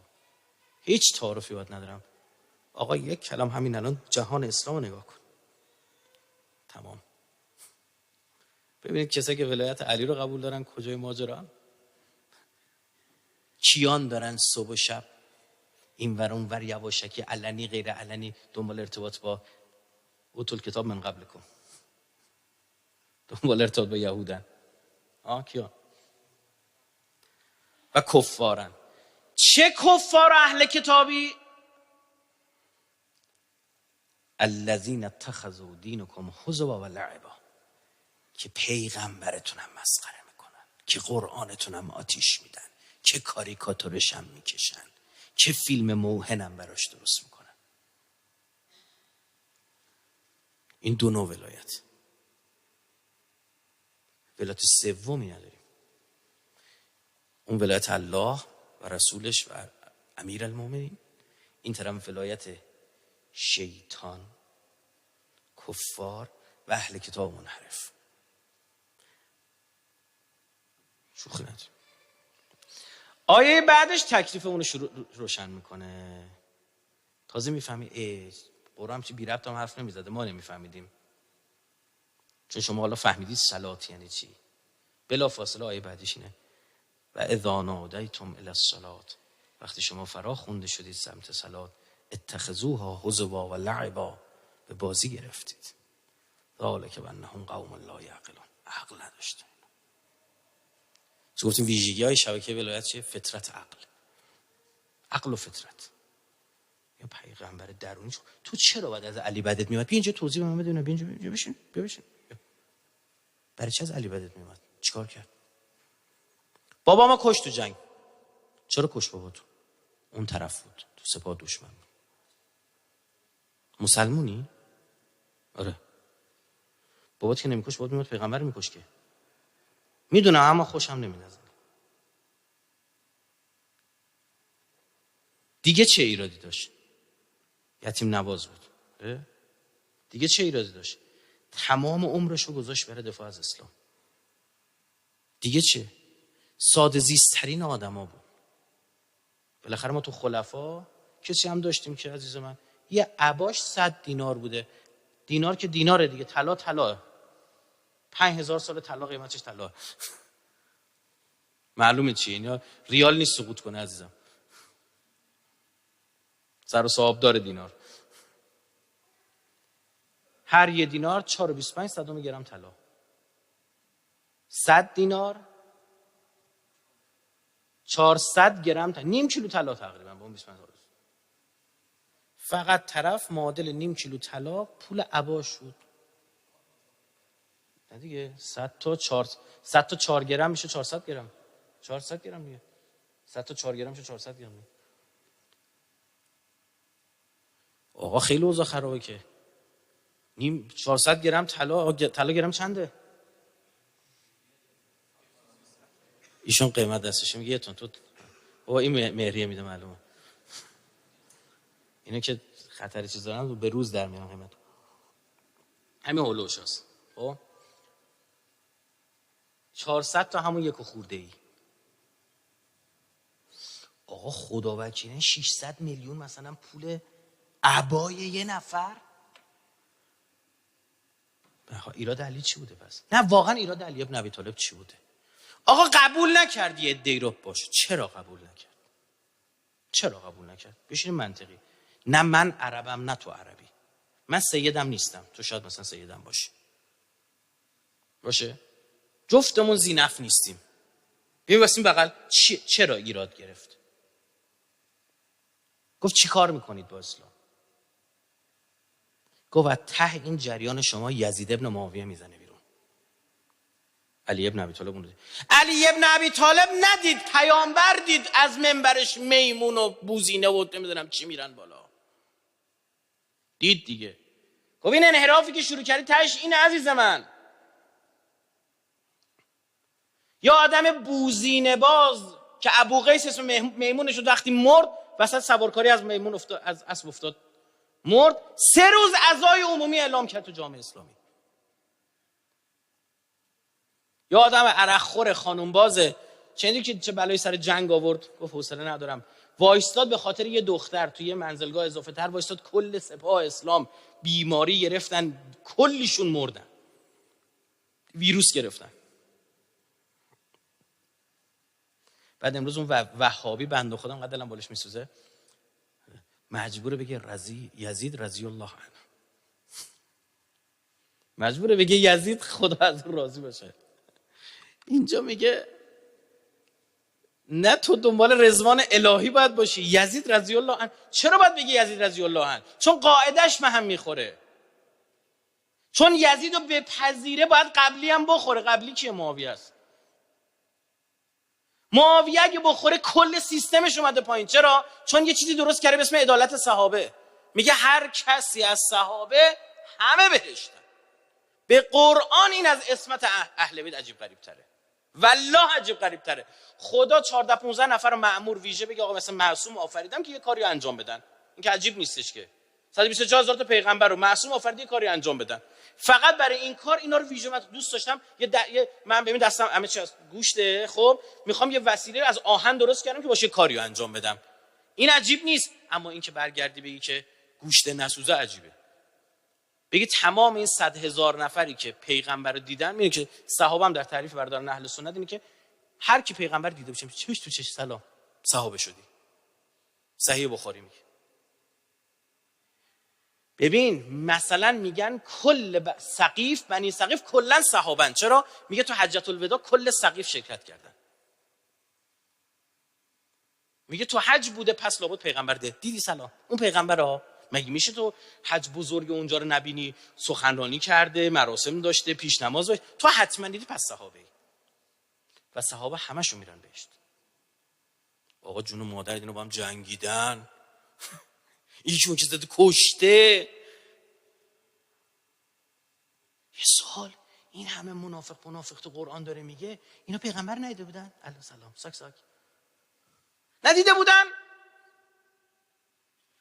هیچ تعارفی باید ندارم. آقا یک کلام همین الان جهان اسلام رو نگاه کن، تمام. ببینید کسایی که ولایت علی رو قبول دارن کجای ماجرا، کیان دارن صبح و شب این ور اون ور یواشکی علنی غیر علنی دنبال ارتباط با اوتل کتاب من قبلکم، دنبال ارتباط با یهودن. کیا؟ و کفارن. چه کفار و اهل کتابی؟ الذین اتخذوا دینکم هزوا و لعبا، که پیغمبرتونم مسخره میکنن، که قرآنتونم آتیش میدن، که کاریکاتورش هم میکشن، که فیلم موهنم براش درست میکنن. این دو نوع ولایت. ولایت سومی نداریم، اون ولایت الله و رسولش و امیر المومنین. این طرف ولایت شیطان، کفار و اهل کتاب منحرف. شوخی نداریم. آیه بعدش تکلیف اونو روشن میکنه. تازه میفهمی قرآن چی بی ربط هم حرف نمیزده، ما نمیفهمیدیم. چون شما حالا فهمیدید صلات یعنی چی. بلا فاصله آیه بعدیش اینه و اذا نادیتم الی الصلاة، وقتی شما فرا خونده شدید سمت صلات، اتخذوها هزوا و لعبا، به بازی گرفتید. ذالک بانهم قوم لا یعقلون، عقل نداشتن. چون گفتیم ویژگی‌های شبکه ولایت چیه؟ فطرت، عقل و فطرت. یا پیغمبر درونی. تو چرا باید از علی بدت میاد؟ بیا اینجا توضیح به من بده. بیا اینجا بشین. برای چه از علی بدت میاد؟ چیکار کرد؟ بابا ما کشت تو جنگ. چرا کشت بابا تو؟ اون طرف بود، تو سپاه دشمن. مسلمونی؟ آره. بابات که نمیکش، بابات میاد پیغمبر میکش که. میدونم اما خوشم نمیاد. دیگه چه ایرادی داشت؟ یتیم نواز بود. دیگه چه ایرادی داشت؟ تمام عمرشو گذاشت برای دفاع از اسلام. دیگه چه؟ ساده زیست ترین آدما بود. بالاخره ما تو خلفا کسی هم داشتیم که عزیز من یه عباش 100 دینار بوده. دینار که دیناره دیگه، طلا 5000 سال طلا قیمتش طلا. معلومه چیه؟ اینا ریال نیست سقوط کنه عزیزم. سر و صاحب داره دینار. هر یه دینار 4.25 گرم طلا. 100 دینار 400 گرم طلا، نیم کیلو طلا تقریبا با اون 25 تا. فقط طرف معادل نیم کیلو طلا پول عباش شد. نه دیگه 100 تا 4 گرم میشه 400 گرم. 400 گرم دیگه. 100 تا 4 گرم میشه 400 گرم دیگه. آقا خیلی اوضاع خرابه که. نیم 400 گرم طلا گرم چنده؟ ایشون قیمت دستشه میگه 1 تن. تو بابا این مهریه میده معلومه. اینا که خطر چیز دارن به روز در میان قیمت. همین هولوش هست. خب 400 تا همون یک و خورده ای. آقا خدا وکیلی 600 میلیون مثلا پول عبای یه نفر. ایراد علی چی بوده پس؟ نه واقعا ایراد علی ابن ابی طالب چی بوده؟ آقا قبول نکردی عده‌ای رو باشه. چرا قبول نکرد؟ چرا قبول نکرد؟ بشین منطقی. نه من عربم نه تو عربی. من سیدم نیستم، تو شاید مثلا سیدم باشی. باشه؟ جفتمون زینف نیستیم. ببین واسین بغل چرا ایراد گرفت؟ گفت چی کار میکنید با اسلام؟ گفت ته این جریان شما یزید ابن معاویه میزنه بیرون. علی ابن ابی طالب اون علی ابن ابی طالب ندید پیامبر دید از منبرش میمون و بوزینه و نمیدونم چی میرن بالا. دید دیگه. گفت این انحرافی که شروع کردی تهش این عزیز من. یا آدم بوزینه باز که ابو قیس اسم میمونش رو وقتی مرد وسط سوارکاری از میمون افتاد، از اسب افتاد مرد، 3 روز عزای عمومی اعلام کرد تو جامعه اسلامی. یا آدم عرقخور خانوم بازه چندی که چه بلایی سر جنگ آورد، گفت حوصله ندارم، وایستاد به خاطر یه دختر توی یه منزلگاه اضافه تر وایستاد، کل سپاه اسلام بیماری گرفتن، کلیشون مردن، ویروس گرفتن. بعد امروز اون وهابی بنده خدا انقدر دلم بالش میسوزه مجبوره بگه یزید رضی الله عنه، مجبوره بگه یزید خدا از اون راضی باشه. اینجا میگه نه تو دنبال رضوان الهی باید باشی، یزید رضی الله عنه. چرا باید بگی یزید رضی الله عنه؟ چون قاعدش به هم میخوره. چون یزید رو بپذیره باید قبلی هم بخوره. قبلی کیه؟ معاویه است. معاویه اگه بخوره کل سیستمش اومده پایین. چرا؟ چون یه چیزی درست کرده به اسم عدالت صحابه. میگه هر کسی از صحابه همه بهشتن. به قرآن این از عصمت اهل بیت عجیب غریب تره. والله عجیب غریب تره. خدا 14-15 نفر رو مأمور ویژه بگه آقا مثلا معصوم آفریدم که یه کاری انجام بدن. این که عجیب نیستش که 124,000 تا پیغمبر رو معصوم آفرید یه کاری انجام بدن. فقط برای این کار اینا رو ویژه من دوست داشتم من ببین دستم همه چی از گوشته، خب میخوام یه وسیله از آهن درست کردم که باشه کاریو انجام بدم. این عجیب نیست. اما این که برگردی بگی که گوشت نسوزه عجیبه. بگی تمام این 100,000 نفری که پیغمبر رو دیدن، میگه که صحابه هم در تعریف بردارن اهل سنت اینه که هر کی پیغمبر دیده باشه چش تو چش سلام صحابه شدی. صحیح بخاری میگه. ببین مثلا میگن کل ثقیف بنی ثقیف کلا صحابن. چرا؟ میگه تو حجۃ الوداع کل ثقیف شرکت کردن. میگه تو حج بوده پس لابد پیغمبر دیدی سلام اون پیغمبر ها. مگه میشه تو حج بزرگ اونجا رو نبینی؟ سخنرانی کرده، مراسم داشته، پیش نماز داشته، تو حتما دیدی پس صحابه ای. و صحابه همشون میرن بهشت. آقا جون و مادر اینا با هم جنگیدن، یکیون که زده کشته. یه سوال، این همه منافق تو قرآن داره میگه اینا پیغمبر ندیده بودن؟ علیه السلام ساک ندیده بودن؟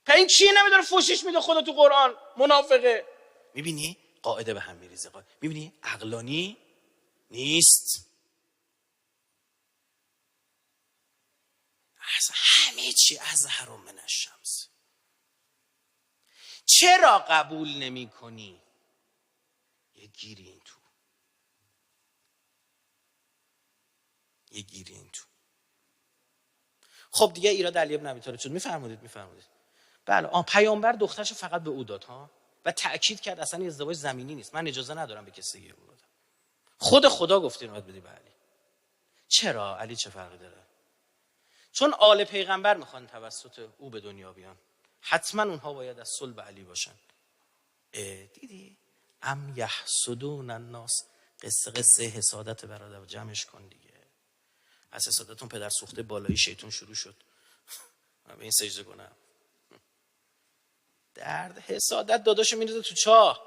تا این چیه نمیداره فوشش میده خدا تو قرآن؟ منافقه. میبینی قاعده به هم میریزه. میبینی عقلانی نیست. از همه چی ازهر من الشمس. چرا قبول نمی کنی؟ یه گیری این تو، یه گیری این تو. خب دیگه ایراد علی ابن ابی طالب شد. میفرمودید بله پیامبر دخترشو فقط به او داد ها، و تأکید کرد اصلا ازدواج زمینی نیست، من اجازه ندارم به کسی دیگه او دادم. خود خدا گفته اینو بدی به علی. چرا؟ علی چه فرقی داره؟ چون آل پیغمبر میخوان توسط او به دنیا بیان، حتما اونها باید از صلب علی باشن. دیدی ام یحسدون الناس، قصه حسادت برادر جمعش کن دیگه. از حسادتون پدر سوخته بالایی شیطان شروع شد. من به این سجده کنم. درد حسادت داداشو میندازه تو چاه،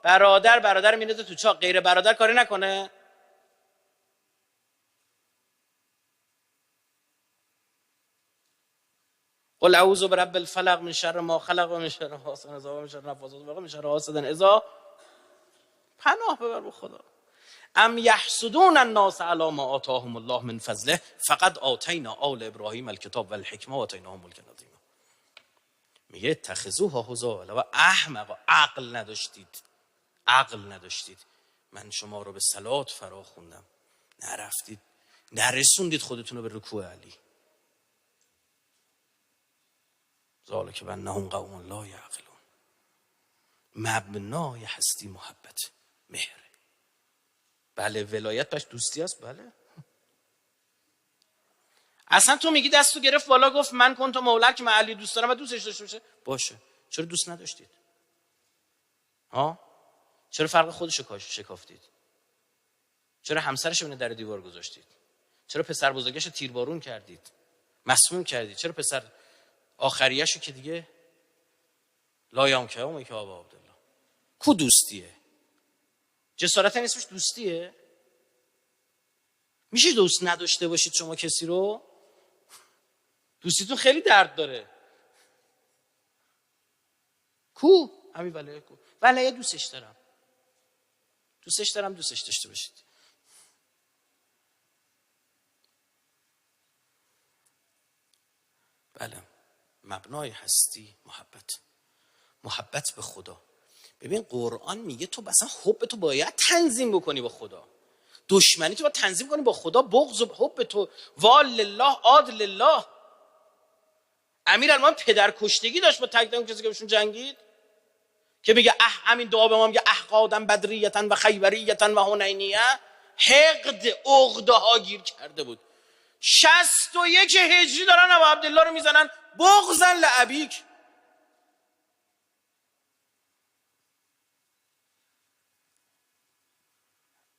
برادر میندازه تو چاه، غیر برادر کاری نکنه. قل اعوذ برب الفلق من شر ما خلق و من شر حاسد اذا وقب من شر نفاثات و من شر حاسد اذا. پناه ببر به خدا. ام یحسدون الناس علی ما آتاهم الله من فضله فقد آتینا آل ابراهیم الکتاب والحکمه و آتیناهم ملکا عظیما. میگه اتخذوها هزوا و احمقا، عقل نداشتید. من شما رو به صلات فرا خوندم، نرفتید، نرسوندید خودتون رو به رکوع علی. ذالک بانهم قوم لا یعقلون. مبنای هستی محبت، مهر. بله ولایت داشت، دوستی است. بله اصلا تو میگی دستو گرفت بالا گفت من کنت مولک، من علی دوست دارم و دوستش داشته باشه. باشه، چرا دوست نداشتید؟ ها؟ چرا فرق خودشو شکافتید؟ چرا همسرش رو در دیوار گذاشتید؟ چرا پسر بزرگش رو تیربارون کردید، مسموم کردید؟ چرا پسر آخریه‌شو که دیگه لایام که اون که آبا عبدالله کو دوستیه؟ جسارت نیستش دوستیه؟ میشه دوست نداشته باشید شما کسی رو؟ دوستیتون خیلی درد داره. کو؟ همین ولایه کو؟ ولایه دوستش دارم دوستش داشته باشید. بله مبنای هستی محبت به خدا. ببین قرآن میگه تو مثلا حب تو باید تنظیم بکنی با خدا، دشمنی تو باید تنظیم کنی با خدا، بغض و حب تو وال لله عاد لله. امیرالمومنین پدر کشتگی داشت با تک کسی که بهشون جنگید، که بگه همین دعا به ما میگه احقادن بدریتن و خیبریتن و حنینیه، حقد عقده ها گیر کرده بود. 61 هجری دارن ابو عبدالله رو میزنن بغضن لابیک.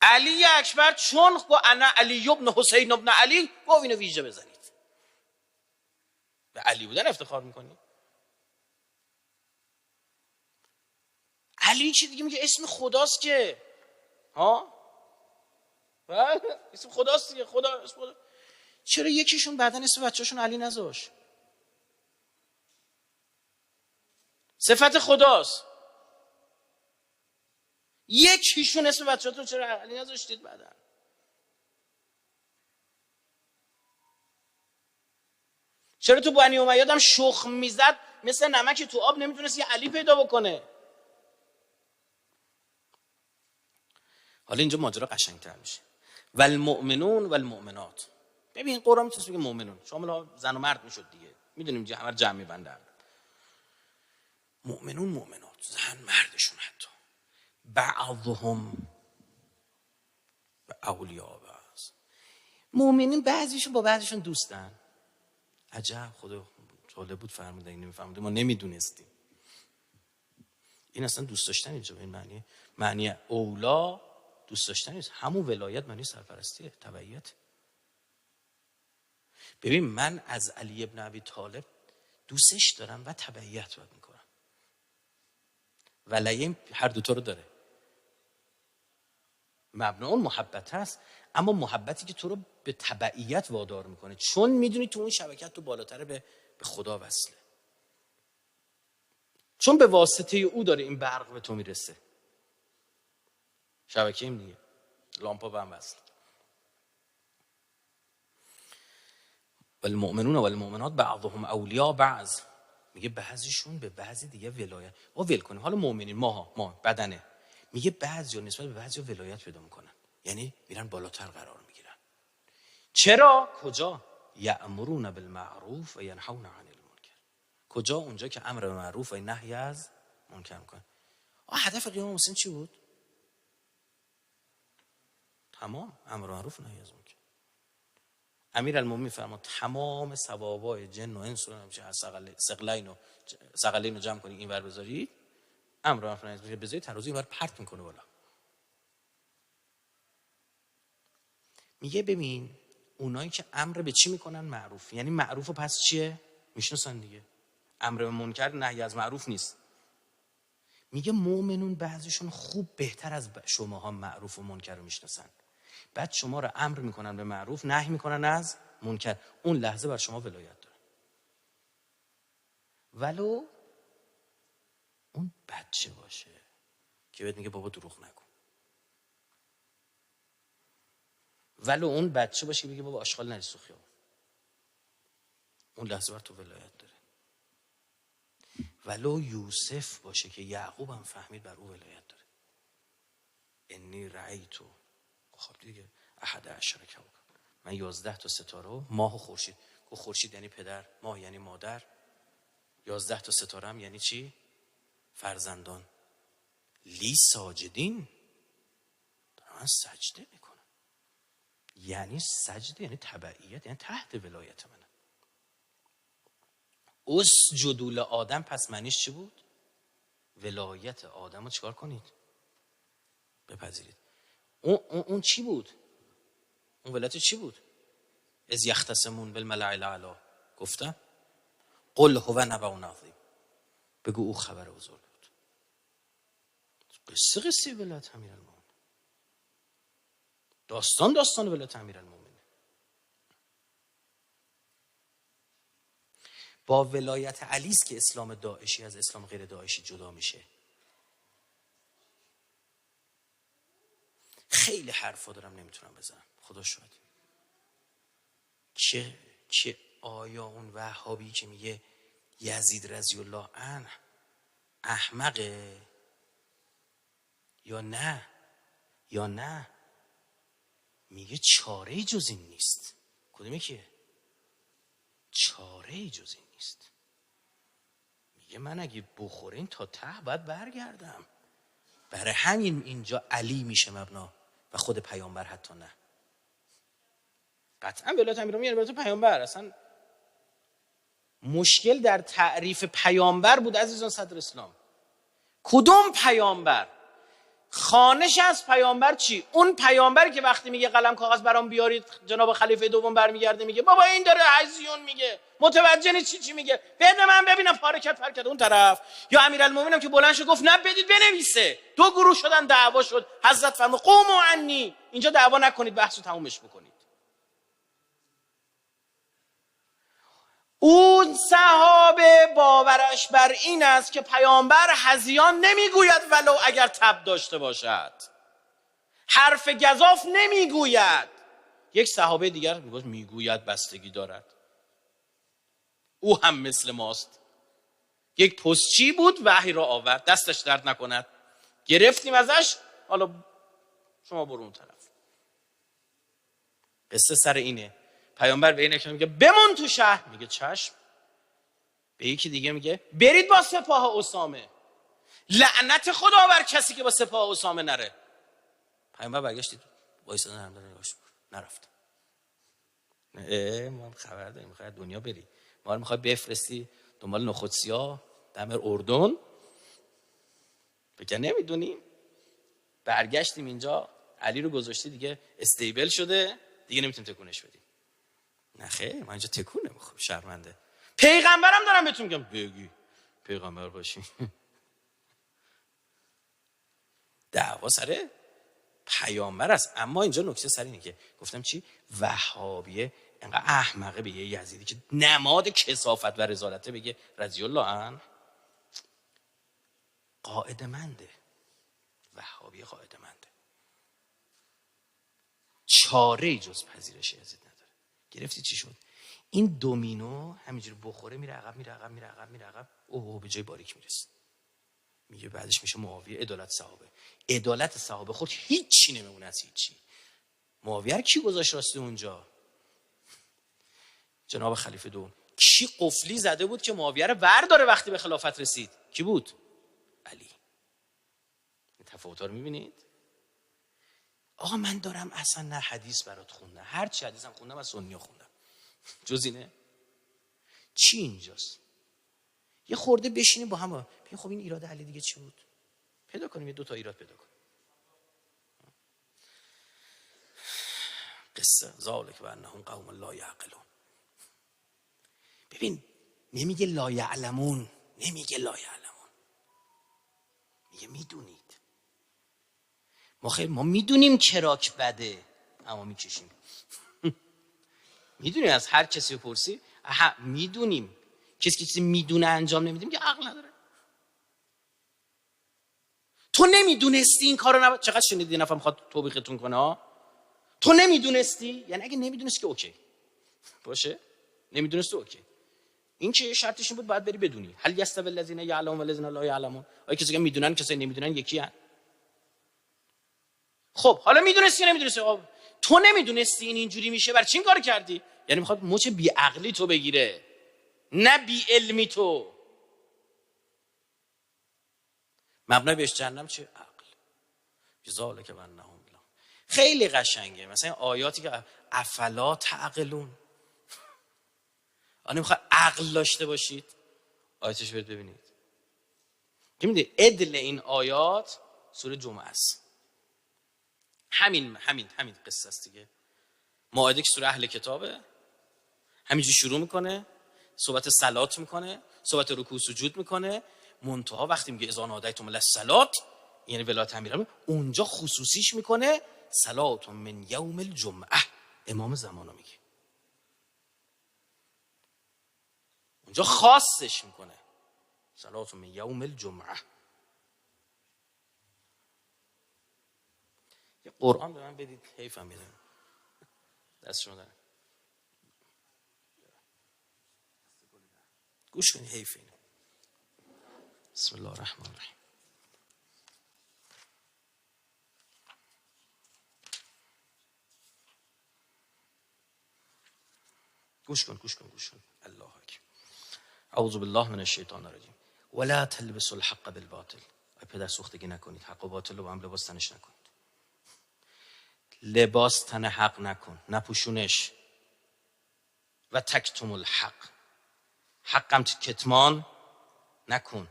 علی اکبر چون با انا علی ابن حسین ابن علی با اینو ویژه بزنید. به علی بودن افتخار میکنی؟ علی چی دیگه میگه؟ اسم خداست که ها؟ اسم خداست دیگه. خدا اسم خدا. چرا یکیشون بعدن اسم بچه‌شون علی نذاش؟ صفت خداست. یکیشون اسم بچه‌تون چرا علی نذاشتید بعدن؟ چرا تو بنی امیه هم شخم میزد مثل نمک تو آب نمیتونست یه علی پیدا بکنه؟ حالا اینجا ماجرا قشنگتر میشه. والمؤمنون والمؤمنات. ببین قرآن میتونه بگه مؤمنون شامل زن و مرد میشد دیگه، میدونیم اینجا همه جمع میبنده. مؤمنون مؤمنات، زن مردشون، حتی بعضهم اولیاء بعض. مؤمنین بعضیشون با بعضیشون دوستن. عجب خدا جالب بود فرمودن، اینو میفهمید ما نمیدونستیم. این اصلا دوست داشتن اینجا به این معنی اولا دوست داشتن نیست، همون ولایت معنی سرپرستیه، تبعیت. ببین من از علی ابن ابی طالب دوستش دارم و تبعیت باید میکنم. ولایه هر دوتا رو داره. مبنا اون محبت هست، اما محبتی که تو رو به تبعیت وادار میکنه، چون میدونی تو اون شبکت تو بالاتره به خدا وصله، چون به واسطه او داره این برق به تو میرسه. شبکه این دیگه لامپا به هم وصل. والمؤمنون والمؤمنات بعضهم اولیاء بعض. میگه بعضیشون به بعضی دیگه ولایت. ول کنیم حالا مؤمنین ما بدنه، میگه بعضیا نسبت به بعضیا ولایت پیدا میکنن، یعنی میرن بالاتر قرار میگیرن. چرا؟ کجا؟ یأمرون بالمعروف و ینهون عن المنکر. کجا؟ اونجا که امر به معروف و نهی از منکر میکنن. هدف قیام حسین چی بود؟ تمام امر به معروف و نهی از منکر. امیرالمومنین فرمود تمام ثوابای جن و انس رو نمیشه ثقلین رو جمع کنی اینور بذاری، امر به معروف و نهی از منکر بذاری، ترازو اینور پرت میکنه بالا. میگه ببین اونایی که امر به چی میکنن؟ معروف. یعنی معروف پس چیه؟ میشناسن دیگه. امر به منکر نهی از معروف نیست. میگه مؤمنون بعضیشون خوب بهتر از شماها معروف و منکر رو میشناسن، بعد شما رو امر میکنن به معروف، نهی میکنن از منکر، اون لحظه بر شما ولایت داره، ولو اون بچه باشه که بهت میگه بابا دروغ نکن. ولو اون بچه باشه بگه بابا آشغال نریز تو خیابون، اون لحظه بر تو ولایت داره. ولو یوسف باشه که یعقوب هم فهمید بر او ولایت داره. انی رأیتو، خب دیگه 11 کوكب، من 11 تا ستاره و ماه و خورشید. گفت خورشید یعنی پدر، ماه یعنی مادر، 11 تا ستاره هم یعنی چی؟ فرزندان. لی ساجدین، دارن سجده میکنن. یعنی سجده یعنی تبعیت، یعنی تحت ولایت منه. اسجدوا لآدم، پس معنیش چی بود؟ ولایت آدم رو چیکار کنید؟ بپذیرید. اون چی بود؟ اون ولایت چی بود؟ از یختصمون بالملأ الاعلی، گفتم قل هو نبأ عظیم، بگو او خبر بزرگ بود. قصه ولایت امیرالمومنین، داستان ولایت امیرالمومنین. با ولایت علی است که اسلام داعشی از اسلام غیر داعشی جدا میشه. خیلی حرفا دارم نمیتونم بزنم، خدا شاهد. که آیا اون وهابی که میگه یزید رضی الله عنه احمقه یا نه میگه چاره جز این نیست. کدومه که چاره جز این نیست؟ میگه من اگه بخورین تا ته باید برگردم. برای همین اینجا علی میشه مبنا و خود پیامبر حتی نه. قطعا ولایت امیرالمومنین یعنی ولایت پیامبر. اصلا مشکل در تعریف پیامبر بود عزیزان صدر اسلام. کدوم پیامبر؟ خانش از پیامبر چی؟ اون پیامبری که وقتی میگه قلم کاغذ برام بیارید جناب خلیفه دوم برمیگرده میگه بابا این داره هزیون میگه، متوجه نیست چی میگه، بده من ببینم پارکت اون طرف. یا امیرالمومنین که بلند شد گفت نه بدید بنویسه. دو گروه شدن، دعوا شد، حضرت فرمود قوموا عنی، اینجا دعوا نکنید، بحثو تمومش بکنید. اون صحابه باورش بر این است که پیامبر هذیان نمیگوید ولو اگر تب داشته باشد، حرف گزاف نمیگوید. یک صحابه دیگر میگوید بستگی دارد. او هم مثل ماست. یک پستچی بود، وحی را آورد، دستش درد نکند، گرفتیم ازش، حالا شما برو اون طرف. قصه سر اینه. پیامبر به اینه که میگه بمون تو شهر، میگه چشم. به یکی دیگه میگه برید با سپاه اسامه، لعنت خدا بر کسی که با سپاه اسامه نره. پیامبر برگشتید وایسادن هم داره نگاش نرفت. ما خبر داریم میخوای دنیا بری، ما رو میخوای بفرستی دنبال نخودسیا دم اردن، بگه نمیدونیم. برگشتیم اینجا علی رو گذاشتی دیگه استیبل شده، دیگه نمیتونیم تکونش بدیم. نه خیر، من اینجا تکون نمیخوام، شرمنده. پیغمبرم دارم بهتون میگم بگی پیغمبر باشی. دعوا سر پیامبر است. اما اینجا نکته سر اینه که گفتم چی؟ وهابیه اینقدر احمقه به یه یزیدی که نماد کثافت و رذالته بگه رضی الله عنه. قاعده‌منده، وهابی قاعده‌منده، چاره جز پذیرش یزید نداره. گرفتی چی شد؟ این دومینو همینجوری بخوره میره عقب، اوه به جای باریک میرسه. میگه بعدش میشه معاویه، عدالت صحابه. عدالت صحابه خود هیچی نمیمونه از هیچی. معاویه رو کی گذاشت راسته اونجا؟ جناب خلیفه دوم. کی قفلی زده بود که معاویه رو برداره وقتی به خلافت رسید؟ کی بود؟ علی. تفاوت‌ها رو میبینید؟ آقا من دارم اصلا نه حدیث برات خوندم، هر چی حدیثم خوندم از سنی خوندم، جز اینه. چی اینجاست؟ یه خورده بشینیم با هم ببین خب این ایراد علی دیگه چی بود؟ پیدا کنیم، یه دو تا ایراد پیدا کنیم. قصه ذالک و انهم قوم لا یعقلون. ببین نمیگه لا یعلمون، نمیگه لا یعلمون، میگه میدونید. ما میدونیم کراک بده اما میکشیم. میدونیم از هر کسی بپرسی میدونیم. کسی که چیزی میدونه انجام نمیدیم که عقل نداره. تو نمیدونستی این کارو چقدر شنیدی نفر میخواد توبیختون کنه ها؟ تو نمیدونستی؟ یعنی اگه نمیدونستی که اوکی باشه، نمیدونستی اوکی. این که شرطش این بود باید بری بدونی. هل یستوی الذین یعلمون والذین لا یعلمون؟ آیا کسی که میدونن کسی نمیدونن یکی ان؟ خب حالا میدونستی یا نمیدونستی؟ تو نمیدونستی این اینجوری میشه، برای چی این کارو کردی؟ یعنی میخواد مچ بی عقلی تو بگیره، نه بی علمی تو. مبنای بهش جهنم چه؟ عقل. ذالک بانهم خیلی قشنگه. مثلا آیاتی که افلا تعقلون، آنه میخواد عقل داشته باشید. آیاتش برید ببینید که میده عدل این آیات سوره جمعه است. همین قصه است دیگه. مائده که سوره اهل کتابه، همینجوری شروع میکنه، صحبت صلات میکنه، صحبت رکوع سجود میکنه، منتها وقتی میگه اذا نادیتم للصلات یعنی ولایت امیرالمومنین، اونجا خصوصیش میکنه صلات من یوم الجمعه، امام زمانو میگه، اونجا خاصش میکنه صلات من یوم الجمعه. یه قرآن به من بدید، حیفم میاد دست شما دارم، گوش کنید، حیف اینه. بسم الله الرحمن الرحیم. گوش کن الله اکبر. اعوذ بالله من الشیطان الرجیم. ولا تلبسوا الحق بالباطل. پدر سوختگی نکنید، حق و باطل رو با هم لباس تنش نکنید. لباس تن حق نکن، نپوشونش. و تکتم الحق، حقم کتمان نکن.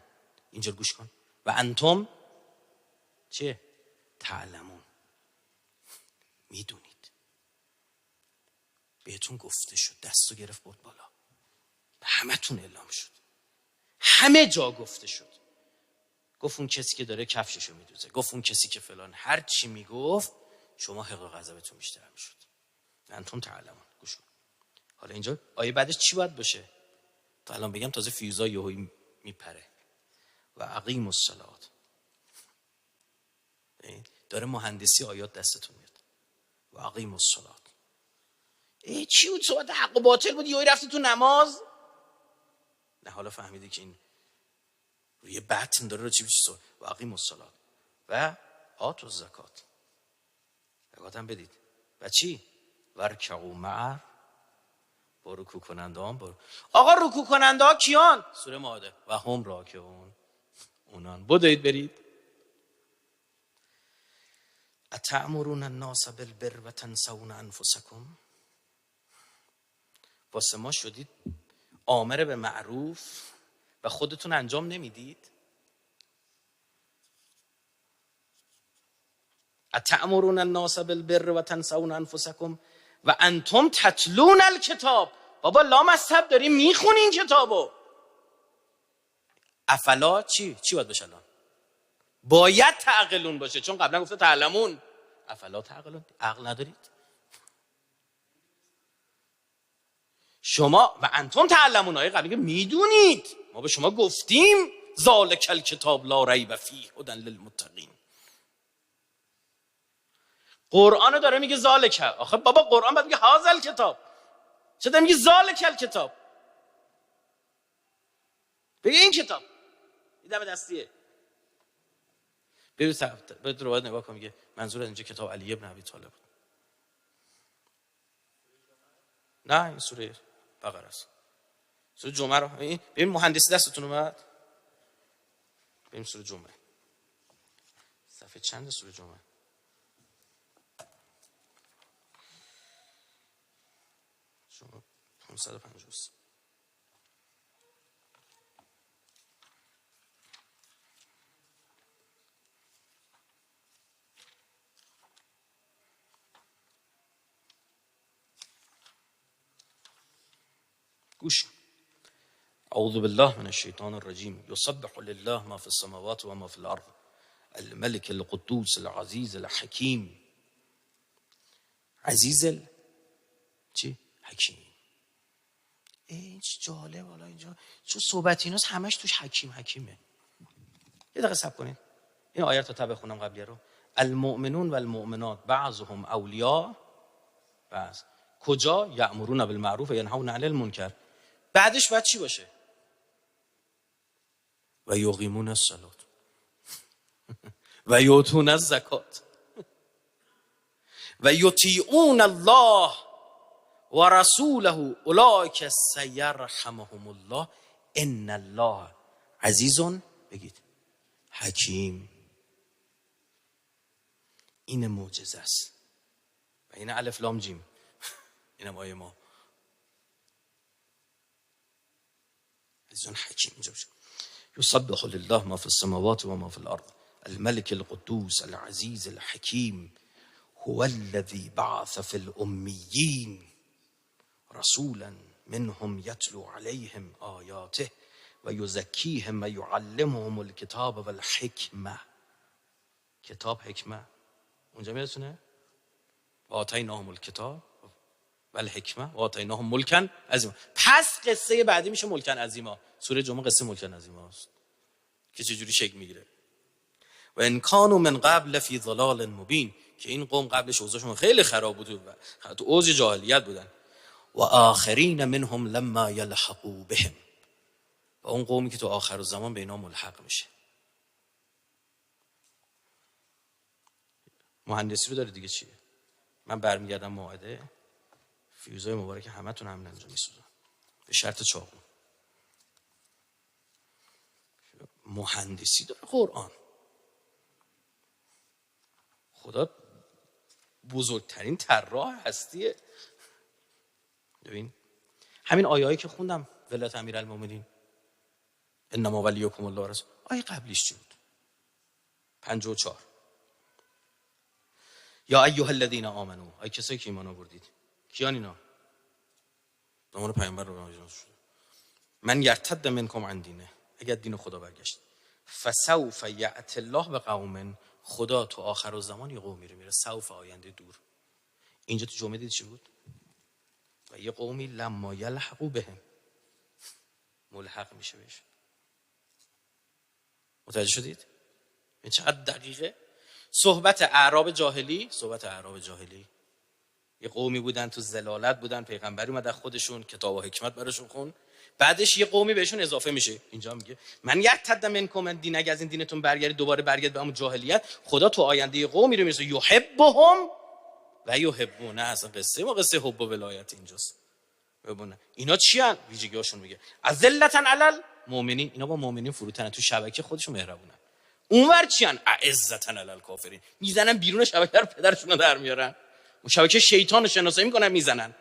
اینجا گوش کن. و انتم چه؟ تعلمون، میدونید، بهتون گفته شد، دستو گرفت برد بالا، به همه تون اعلام شد، همه جا گفته شد. گفت اون کسی که داره کفششو میدوزه، گفت اون کسی که فلان، هر چی میگفت شما حق و غضبتون بیشتر میشد. انتم تعلمون. گوش کن. حالا اینجا آیه بعدش چی باید باشه؟ تا الان بگم تازه فیوزا یهویی میپره. و اقیموا الصلاة. داره مهندسی آیات دستتون میاد. و اقیموا الصلاة. چی بود؟ صحبت حق و باطل بود، یهویی رفتی تو نماز؟ نه، حالا فهمیدی که این روی بطن داره رو چی صحبت. و اقیموا الصلاة و آتوا الزکات. زکاتم بدید. و چی؟ ورکعوا مع، با رکوع کنندهان. با آقا رکوع کننده ها کیان؟ سوره مائده. و هم راکعون، اونان. بدوید برید. اتأمرون الناس بالبر و تنسون انفسکم. واسه ما شدید آمر به معروف و خودتون انجام نمیدید. اتأمرون الناس بالبر و تنسون انفسکم و انتم تتلون الکتاب. بابا لامصب داری میخونی این کتابو. افلا چی باید بشه الان؟ باید تعقلون باشه، چون قبلا گفته تعلمون. افلا تعقلون، عقل ندارید شما. و انتم تعلمون، آیه قبلی که میدونید، ما به شما گفتیم ذالک الکتاب لا ریب فیه هدی للمتقین. قرآن داره میگه ذالک. آخه بابا قرآن باید میگه هذا الکتاب، چرا میگه ذالک الکتاب؟ بگه این کتاب. این دم دستیه. برید روایت نگاه کن، میگه منظور از اینجا کتاب علی ابن ابی طالب بود. نه، این سوره بقره است. سوره جمعه رو ببین، مهندسی دستتون اومد. ببین سوره جمعه صفحه چند سوره جمعه؟ شما 550. گوش. اعوذ بالله من الشیطان الرجیم. یسبح لله ما فی السماوات و ما فی الارض الملك القدوس العزیز الحکیم. عزیز چی؟ حکیم. این چه جالب. حالا اینجا چون صحبت ایناست همش توش حکیمه. یه دقیقه صبر کنید، این آیات رو تا بخونم قبلیه رو. المؤمنون و المؤمنات بعضهم اولیاء پس کجا؟ یأمرون بالمعروف و ینهون عن المنکر. بعدش باید چی باشه؟ و یقیمون الصلاة و یؤتون الزکات و یطیعون الله و رسوله اولئک سیرحمهم الله ان الله عزیز بگید حکیم. این معجزه است و این الف لام جیم، اینم آیه ما. عزیز حکیم. یسبح لله ما فی السماوات و ما فی الارض الملك القدوس العزیز الحکیم هو الذي بعث في الأميين رسولا منهم يتلو عليهم آياته ويزكيهم ويعلمهم الكتاب والحكمة. کتاب حکمه اونجا میرسونه و آتیناهم الکتاب والحکمه و آتیناهم ملکا عظیما. پس قصه بعدی میشه ملکا عظیما. سوره جمعه قصه ملکا عظیما است که چجوری شکل میگیره. و ان کانوا من قبل لفی ضلال مبین، که این قوم قبلش اوضاعشون خیلی خراب بود و تو اوج جاهلیت بودن. و آخرین منهم لما یلحقوا بهم، و اون قومی که تو آخر زمان به اینا ملحق میشه. مهندسی رو داره دیگه چیه؟ من برمیگردم موعده فیوزای مبارک همتون همین انجام میسوزن به شرط چاقو. مهندسی داره قرآن. خدا بزرگترین طراح هستیه. ببین همین آیه‌ای که خوندم ولایت امیرالمومنین انما ولیکم الله رسول، آیه قبلیش چی بود؟ 54 یا ایها الذین آمنو، ای کسایی که ایمان آوردید. کیان اینا؟ زمان پیامبر رو نازل شد. من یرتد منکم عن دینه، اگر دین خدا برگشت فسوف یأتی الله بقوم، خدا تو آخر الزمان یه قومی رو میره. سوف آینده دور. اینجا تو جمعه دید چی بود؟ و یه قومی لما یلحقوا بهم، ملحق میشه بهش. متوجه شدید؟ این چقدر دقیقه. صحبت اعراب جاهلی یه قومی بودن تو ضلالت بودن، پیغمبری اومد از خودشون کتاب و حکمت براشون خون، بعدش یه قومی بهشون اضافه میشه. اینجا میگه من یرتد منکم دین، اگه از این دینتون برگردید دوباره برگرد به همون جاهلیت، خدا تو آینده یه قومی رو میرسه یحبهم و یحبونه. اصلا قصه ما قصه حب و ولایت اینجاست. ببینه اینا چی ان؟ ویژگی‌هاشون میگه اذلة علی المؤمنین، اینا با مؤمنین فروتن، تو شبکه خودشون مهربونن. اونور چی ان؟ اعزة علی الکافرین، میزنن بیرون شبکه رو پدرشون رو در میارن. اون شبکه شیطان رو شناسایی میکنن میزنن.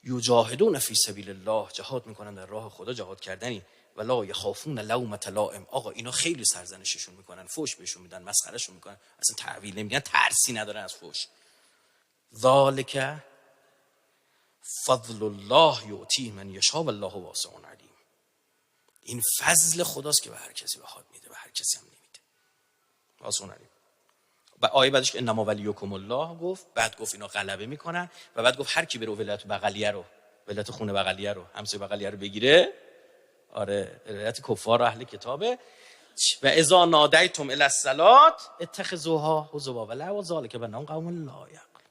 یجاهدون فی سبیل الله، جهاد میکنن در راه خدا، جهاد کردنی. ولا یخافون لومة لائم، آقا اینا خیلی سرزنششون میکنن، فوش بهشون میدن، مسخرهشون میکنن، اصلا تعویل نمیگن، ترسی ندارن از فوش. ذالک فضل الله یؤتیه من یشاء والله واسع علیم. این فضل خداست که به هر کسی بخواد میده، به هر کسی هم نمیده. واسع علیم. و آیه بعدش که انما ولیکم الله گفت، بعد گفت اینا غلبه میکنن، و بعد گفت هر کی بره ولایت بغلیه رو، ولایت خونه بغلیه رو، همسایه بغلیه رو بگیره، آره ولایت کفار و اهل کتابه. و اذا نادیتم الی الصلاه اتخذوها هزوا و لعبا ذلک بانهم قوم لا یعقلون.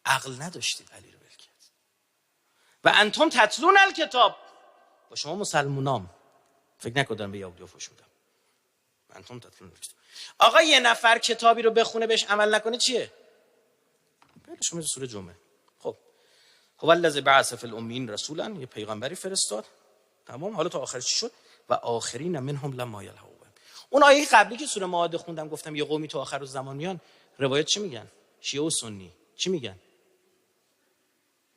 عقل نداشتید علی رو ول کرد. و انتم تتلون الکتاب، با شما مسلمانام فکر نکنم به یهودیا فوش میدم. انتم تتلون الکتاب. آقا یه نفر کتابی رو بخونه بهش عمل نکنه چیه؟ بلش میز سوره جمعه. خب الذی بعث فی الامین رسولا، یه پیغمبری فرستاد. تمام. حالا تا آخرش چی شد؟ و آخرین منهم لما یلحقوا بهم. اون آیه قبلی که سوره مائده خوندم گفتم یه قومی تو آخر الزمان میان، روایت چی میگن؟ شیعه و سنی چی میگن؟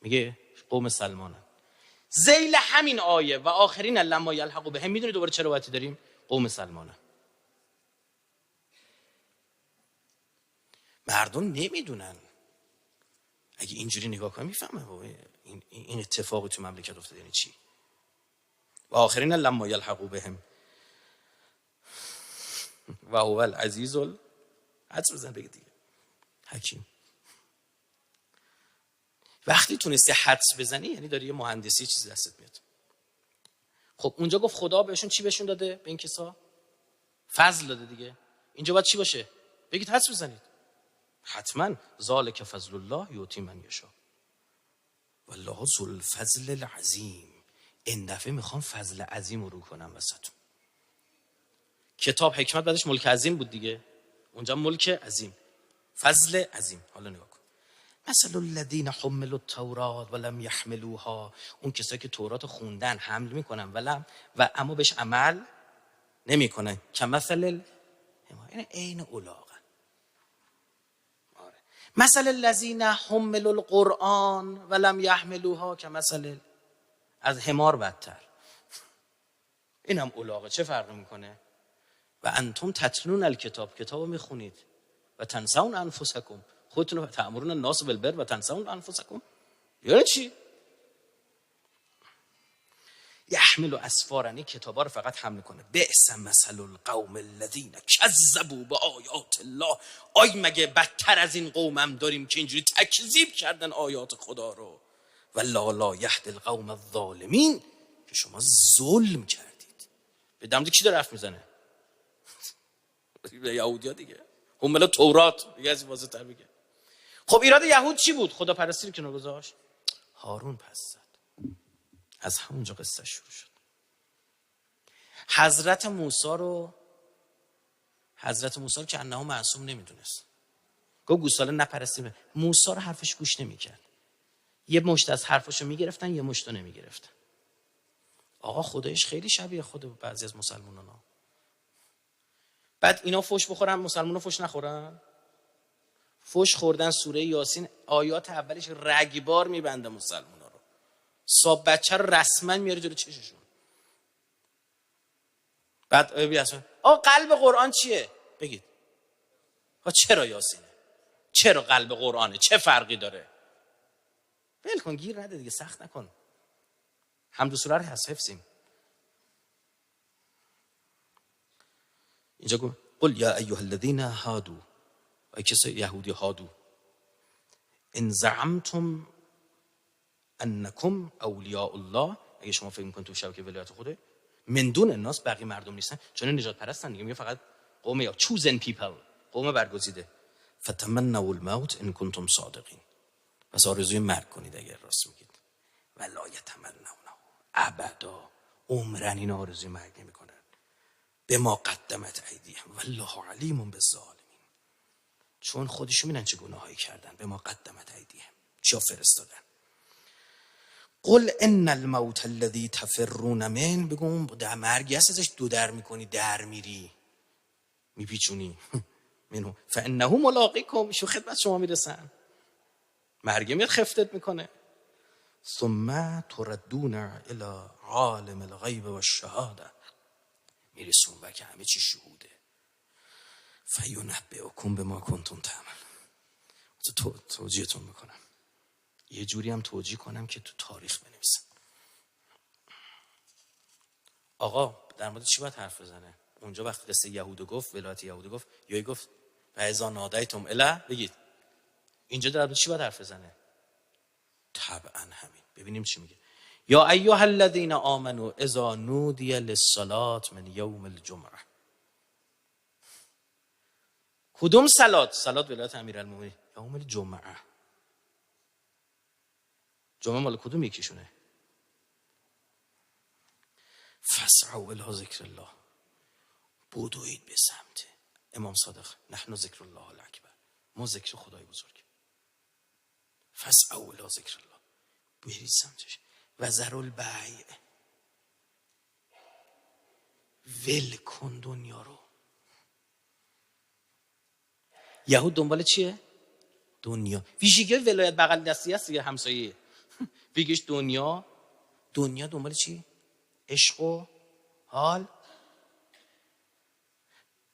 میگه قوم سلمانن. ذیل همین آیه و آخرین لما یلحقوا بهم، میدونی دوباره چه روایتی داریم؟ قوم سلمانن. مردم نمیدونن. اگه اینجوری نگاه کنم میفهمه بابا این اتفاقی تو مملکت افتاده یعنی چی. و آخرین لما یلحقوا بهم و هو العزیز حدس بزن بگه دیگه حکیم. وقتی تونستی حدس بزنی یعنی داری یه مهندسی چیزی دستت میاد. خب اونجا گفت خدا بهشون چی بهشون داده؟ به این کسا فضل داده دیگه. اینجا باید چی باشه؟ بگید حدس بزنید. حتما ذالک فضل الله یؤتی من یشاء. والله ذو الفضل العظیم. این دفعه میخوام فضل عظیم رو کنم وسطون. کتاب حکمت بعدش ملک عظیم بود دیگه، اونجا ملک عظیم، فضل عظیم. حالا نگاه کن. مثل الذین حملوا التوراة ولم یحملوها، اون کسایی که تورات خوندن حمل میکنن و اما بهش عمل نمیکنن، کمثل یعنی عین الاغ. مثل الذین حملوا القرآن ولم یحملوها کمثل، از حمار بدتر. این هم الاغه. چه فرق میکنه؟ و انتم تتلون الکتاب، کتابو میخونید، و تنسون انفسکم، خودتون رو تأمرون الناس بالبر و تنسون انفسکم. یعنی چی؟ یحمل اسفارا، این کتابا رو فقط حمل کنه. بئس مثل القوم الذین کذبوا بآیات الله، آی مگه بدتر از این قومم داریم که اینجوری تکذیب کردن آیات خدا رو. والله لا یهدی القوم الظالمین، که شما ظلم کردید. به دمد کی داره حرف میزنه؟ به یهودیا دیگه. حمل تورات دیگه از واضح تر بگه. خب ایراد یهود چی بود؟ خدا پرستی رو کنار گذاشت، هارون پس زد. از همونجا قصه شروع شد. حضرت موسی رو که انه معصوم نمیدونست، گفت گوساله نپرستیم. موسی رو حرفش گوش نمیکرد. یه مشت از حرفاشو میگرفتن، یه مشتو نمیگرفتن. آقا خدایش خیلی شبیه خود بعضی از مسلمانان ها. بعد اینا فوش بخورن، مسلمان‌ها فوش نخورن. فوش خوردن. سوره یاسین آیات اولش رگبار میبنده مسلمان‌ها رو. صاحب بچه رو رسما میاره جلو چششون. بعد قلب قرآن چیه؟ بگید. چرا یاسینه؟ چرا قلب قرآنه؟ چه فرقی داره؟ ول کن، گیر نده دیگه، سخت نکن. حمد و سوره رو حفظیم. اینجا گفت قل یا ایها الذین هادو، ای کسی یهودی هادو، ان زعمتم انکم اولیاء الله، اگه شما فکر میکنید تو شبکه ولایت خوده من دون الناس، بقیه مردم نیستن، چون نجات پرستن دیگه، میگه فقط قوم یا chosen people، قوم برگزیده. فتمنوا الموت ان کنتم صادقین، پس آرزوی مرگ کنید اگر راست میگید. ولا یتمنونه ابدا، عمرن این آرزوی مرگ نمیکنن. به ما قدمت ایدیهم والله علیم بالظالمین، چون خودشون میدونن چه گناهایی کردن. به ما قدمت ایدیهم، چیا فرستادن. قل ان الموت الذی تفرون من، بگم در مرگی هست ازش دو در میکنی، در میری میپیچونی منو فانه ملاقیکم، شو خدمت شما میرسن. مرگ میاد خفتت میکنه. ثم تردون الی عالم الغیب والشهاده، میرسون و که همه چی شهوده. فینبئکم بما کنتم تعملون. توجیهتون میکنم، یه جوری هم توجیه کنم که تو تاریخ بنویسم. آقا در مورد چی باید حرف بزنه؟ اونجا وقتی قصه یهودو گفت، ولایت یهودو گفت، یا گفت و اذا نادیتم اله، بگید اینجا در مورد چی باید حرف بزنه؟ طبعا همین. ببینیم چی میگه. یا ایها الذین آمنوا اذا نودی للصلاة من یوم الجمعه. کدوم صلات؟ صلات ولایت امیرالمومنین یوم الجمعه. جمعه مال کدوم یکیشونه؟ فسعوا الی ذکر الله، بدوید به سمت امام صادق، نحن ذکر الله الاکبر، ما ذکر خدای بزرگ. فسعوا الی ذکر الله، برید سمتش. و ذروا البیع، ول کن دنیا رو. یهود دنبال چیه؟ دنیا. ویژگی ولایت بغل دستی هست دیگه، همسایه. بگیش دنیا دنبال چی؟ عشق و حال.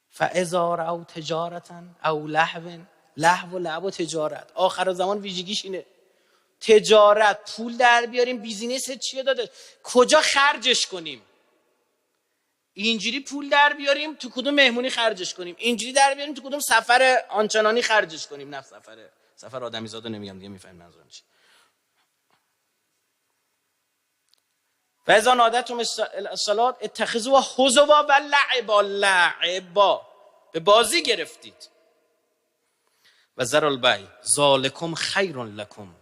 فاذا رأوا تجارة او لهو و تجارت. آخر زمان ویژگیش اینه، تجارت، پول در بیاریم. بیزینس چیه داده؟ کجا خرجش کنیم؟ اینجوری پول در بیاریم تو کدوم مهمونی خرجش کنیم، اینجوری در بیاریم تو کدوم سفر آنچنانی خرجش کنیم. نه سفر آدمیزاده نمیگم دیگه، میفهمید منظورم چیه. و اذا نادیتم الصلاة اتخذوها هزوا و لعبا، به بازی گرفتید. و ذروا البیع ذالکم خیر لکم،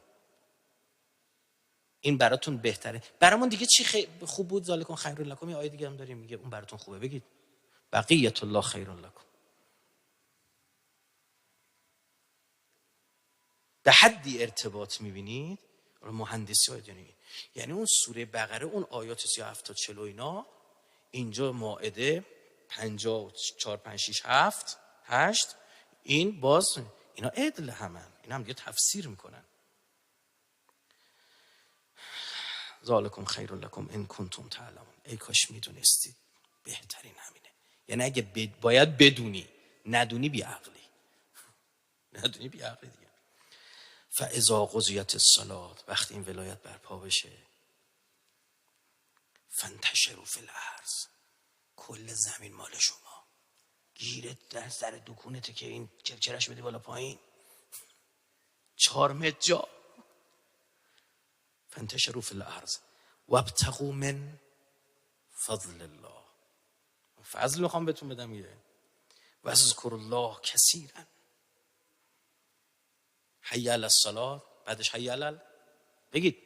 این براتون بهتره. برامون دیگه چی خوب بود؟ ذالکم خیر لکم. یه آیه دیگه هم داریم میگه اون براتون خوبه، بگید بقیت الله خیر لکم. به حدی ارتباط میبینید مهندسی های دینی. یعنی اون سوره بقره، اون آیات 37 تا 40 اینا، اینجا مائده 54 5 6 7 8، این باز اینا عدل همن، اینا هم دیگه تفسیر میکنن. ذالکم خیر لکم ان کنتم تعلمون. ای کاش میدونستید، بهترین همینه. یعنی اگه باید بدونی، ندونی بی عقلی، ندونی بی عقلی دیگه. فاذا قضیت الصلاة، وقتی این ولایت برپا بشه، فانتشروا فی الارض، کل زمین مال شما. گیرت در سر دکونته که این چرچرش بده بالا پایین 4 متر جا. فانتشروا فی الارض وابتغوا من فضل الله. فضل میخوام بهتون بدم یه واذکروا الله کثیرا. حی علی الصلاة، بعدش حی علی بگید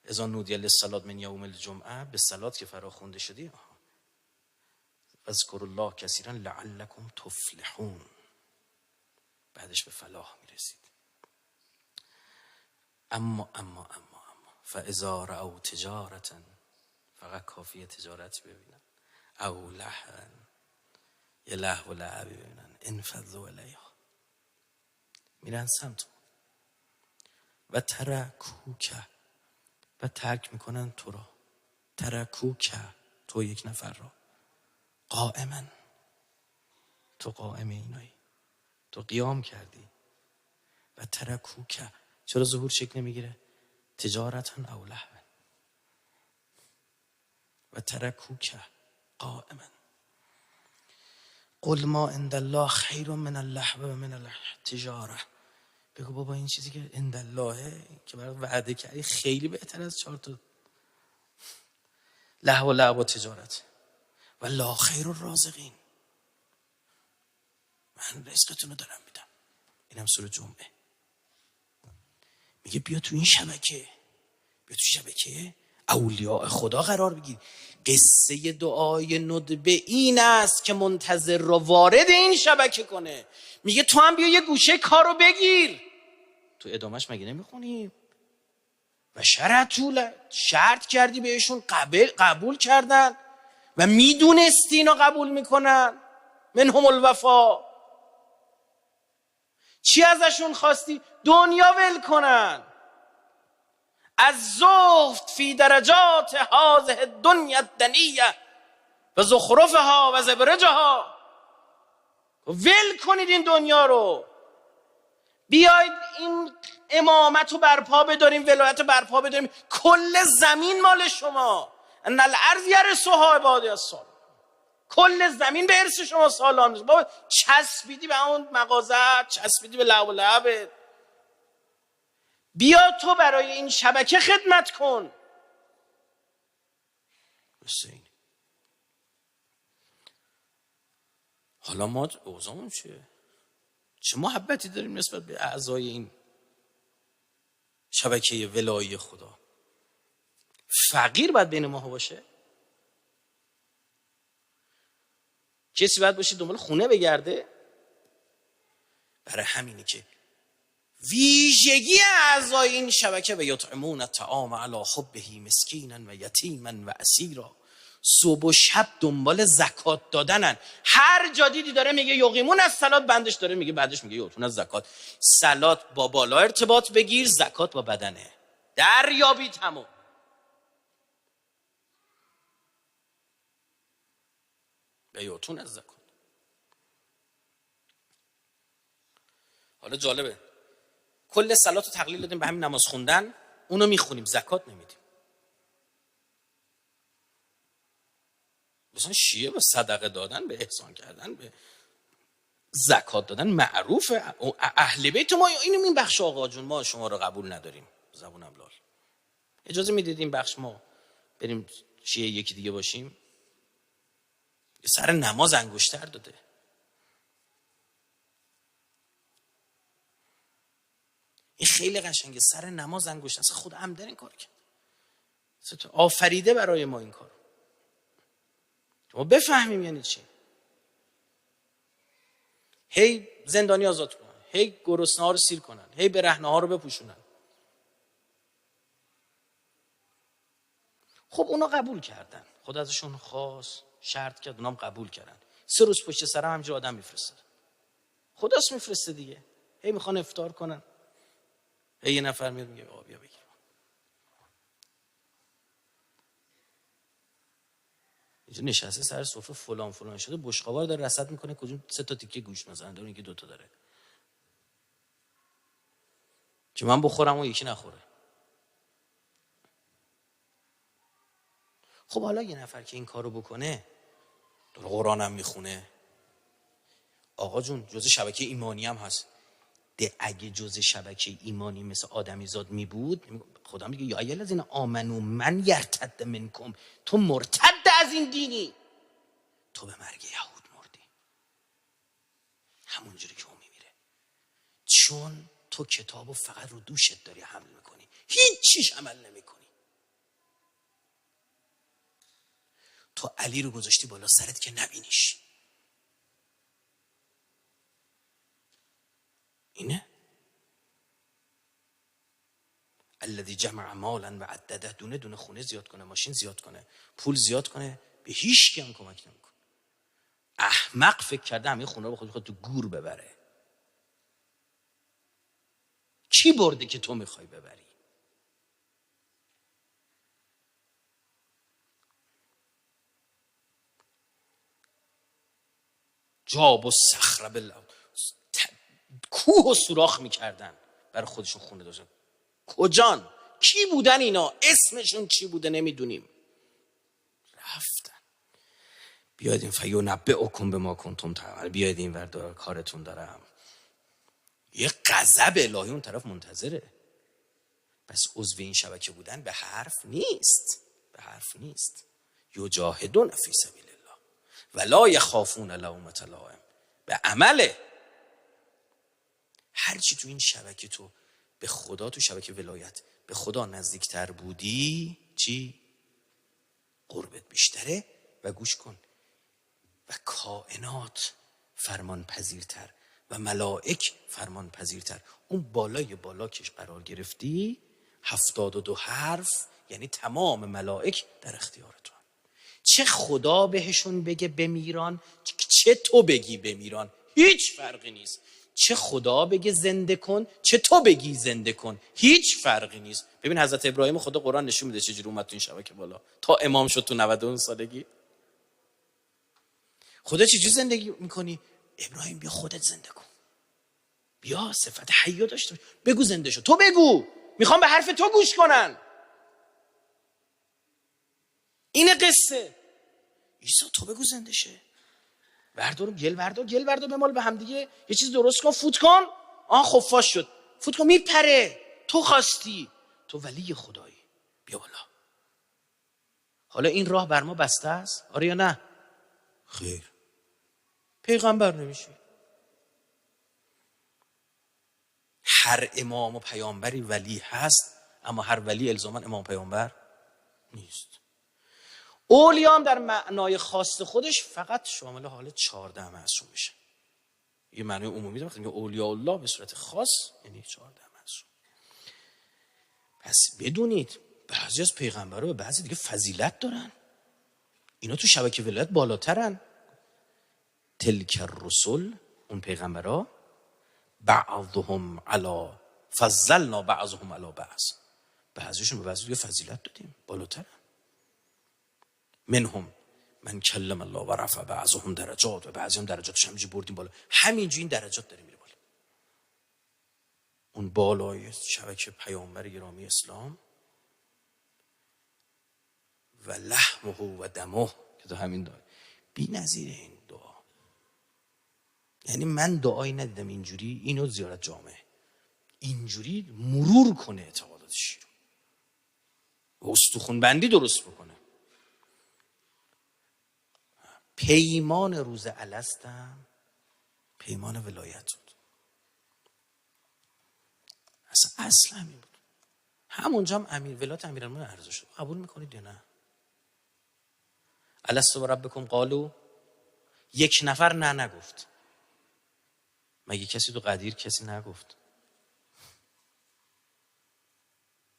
اذا نودی للصلاة من یوم الجمعه، به صلات که فرا خونده شدی واذکروا الله کثیرا لعلکم تفلحون، بعدش به فلاح میرسید. اما فاذا رأوا تجارتا، فقط کافیه تجارت ببینن، او لهوا، یه لهو و لعبی ببینن، انفضوا الیها، میرن سمت و ترکوک، و ترک میکنن تو را. ترکوک، تو یک نفر را. قائما، تو قائم اینایی، تو قیام کردی. و ترکوک، چرا ظهور شکل نمیگیره؟ تجارتا او لهوا. و ترکوک قائما. قل ما عند الله خیر من اللهو و من التجاره. بگو بابا این چیزی که عند الله که برات وعده کردی خیلی بهتر از 4 تا لهو و لعب و تجارت. و لا خیر الرازقین، من رزقتون رو دارم میدم. اینم سوره جمعه میگه بیا تو این شبکه، بیا تو شبکه اولیاء خدا قرار بگیر. قصه دعای ندبه این است که منتظر رو وارد این شبکه کنه. میگه تو هم بیا یه گوشه کارو بگیر. تو ادامهش مگه نمیخونیم؟ و شرط کردی بهشون، قبول کردن و میدونستی اینا قبول میکنن. منهم الوفا. چی ازشون خواستی؟ دنیا ول کنن. از زهد فی درجات هذه الدنیا الدنیه و زخرفها و زبرجها. ول کنید این دنیا رو، بیاید این امامت رو برپا بداریم، ولایت رو برپا بداریم. کل زمین مال شما. ان الارض یرثها عبادی الصالحون. کل زمین به ارث شما سالان. بابا چسبیدی به اون مغازه، چسبیدی به لعب و لعبت. بیا تو برای این شبکه خدمت کن. حسین حالا ما اوضاعمون چه محبتی داریم نسبت به اعضای این شبکه ولایی خدا؟ فقیر باید بین ماها باشه؟ کسی باید باشه دنبال خونه بگرده؟ برای همینی که ویژگی اعضای این شبکه و یطعمون الطعام علی حبه مسکینا و یتیما و اسیرا، صبح و شب دنبال زکات دادنن. هر جا دیدی داره میگه یقیمون از صلات، بندش داره میگه، بعدش میگه یؤتون از زکات. صلات با بالا ارتباط بگیر، زکات با بدنه، دریابی تمام. به یؤتون از زکات. حالا جالبه کل صلات رو تقلیل دادیم به همین نماز خوندن، اونو میخونیم، زکات نمیدیم. مثلا شیعه به صدقه دادن، به احسان کردن، به زکات دادن معروفه. اهل بیت ما اینو این بخش آقا جون ما شما رو قبول نداریم. زبون املال اجازه میدید این بخش ما بریم شیعه یکی دیگه باشیم؟ سر نماز انگشتر داده. این خیلی قشنگه. سر نماز انگشت اصلا خود عمدن این کار کرد، آفریده برای ما این کار. ما بفهمیم یعنی چی. هی زندانی آزاد کنن، هی گرسنه ها رو سیر کنن، هی برهنه ها رو بپوشونن. خب اونا قبول کردن، خدا ازشون خواست، شرط کرد، اونام قبول کردن. 3 روز پشت سر هم همینجور آدم میفرستاد. خداست میفرسته دیگه. هی میخوان افطار کنن، هی یه نفر میاد میگه آقا بیا بگیر. اینجا نشسته سر سفره فلان شده، بشقابا رو داره رصد میکنه کدوم 3 تا تیکه گوشت مثلا داره، اینکه 2 تا داره که من بخورم و یکی نخوره. خب حالا یه نفر که این کارو بکنه، داره قرآن هم میخونه، آقا جون جزء شبکه ایمانی هم هست. اگه جزء شبکه ایمانی مثل آدمی زاد می بود، خدا میگه یا ایها الذین آمنو من یرتد منکم، تو مرتد از این دینی، تو به مرگ یهود مردی، همونجوری که اون میمیره، چون تو کتابو فقط رو دوشت داری حمل میکنی، هیچ چیش عمل نمیکنی. تو علی رو گذاشتی بالا سرت که نبینیش. اینه الذی جمع مالا و عدده، دونه دونه خونه زیاد کنه، ماشین زیاد کنه، پول زیاد کنه، به هیچ کی هم کمک نمیکنه. احمق فکر کرده همه خونه رو خود تو گور ببره. کی برده که تو میخوای ببری؟ جاب و صخره بالله، کوه و سوراخ میکردن برای خودشون خونه داشتن. کجان؟ کی بودن اینا؟ اسمشون چی بوده نمیدونیم. رفتن. بیاید این فینبئکم بما کنتم تعملون، بیاید این ور کارتون دارم. یه غضب الهی اون طرف منتظره. پس عضو این شبکه بودن به حرف نیست، به حرف نیست. یجاهدون فی سبیل الله ولا یخافون لومة لائم، به عمله. هرچی تو این شبکه تو به خدا، تو شبکه ولایت به خدا نزدیکتر بودی، چی؟ قربت بیشتره. و گوش کن، و کائنات فرمان پذیرتر و ملائک فرمان پذیرتر. اون بالای بالا که قرار گرفتی 72 حرف، یعنی تمام ملائک در اختیار تو. چه خدا بهشون بگه بمیران، چه تو بگی بمیران، هیچ فرقی نیست. چه خدا بگه زنده کن، چه تو بگی زنده کن، هیچ فرقی نیست. ببین حضرت ابراهیم خدا قرآن نشون میده چجوری اومد تو این شبکه بالا تا امام شد تو 91 سالگی. خدا چجوری زندگی میکنی؟ ابراهیم بیا خودت زنده کن، بیا صفت حیا داشته باش، بگو زنده شو، تو بگو، میخوام به حرف تو گوش کنن. اینه قصه. عیسی تو بگو زنده شه. بردار گل بردار بمال به هم دیگه، یه چیز درست کن، فوت کن. خفاش شد، فوت کن، میپره. تو خواستی، تو ولی خدایی، بیا بالا. حالا این راه بر ما بسته است، آره یا نه؟ خیر. پیغمبر نمیشی. هر امام و پیامبری ولی هست، اما هر ولی الزاما امام پیامبر نیست. اولیا هم در معنای خاص خودش فقط شامل حال 14 معصوم میشه. یه معنی عمومی داره، وقتی میگه اولیاء الله به صورت خاص یعنی 14 معصوم. پس بدونید بعضی از پیغمبرها به بعضی دیگه فضیلت دارن. اینا تو شبکه ولایت بالاترن. تلک الرسل، اون پیغمبرها، بعضهم علی فضلنا بعضهم علی بعض، بعضیشون به بعضی دیگه فضیلت دادیم، بالاترن. منهم من کلم الله و رفع بعضهم درجات، و بعضی هم درجاتش همینجوری بردیم بالا. همینجوری این درجات داره میره بالا. اون بالای شبکه پیامبر گرامی اسلام و لحمه و دمه که تو همین داره بی‌نظیر این دعا. یعنی من دعایی ندیدم اینجوری اینو زیارت جامعه اینجوری مرور کنه اعتقاداتش رو، استخوان بندی درست بکنه. پیمان روز الستم پیمان ولایت بود. اصلا همین بود. همونجا هم امیر ولایت امیرالمومنین عرضه شد. قبول میکنید یا نه؟ الست بربکم قالوا، یک نفر نه نگفت. مگه کسی تو قدیر کسی نگفت؟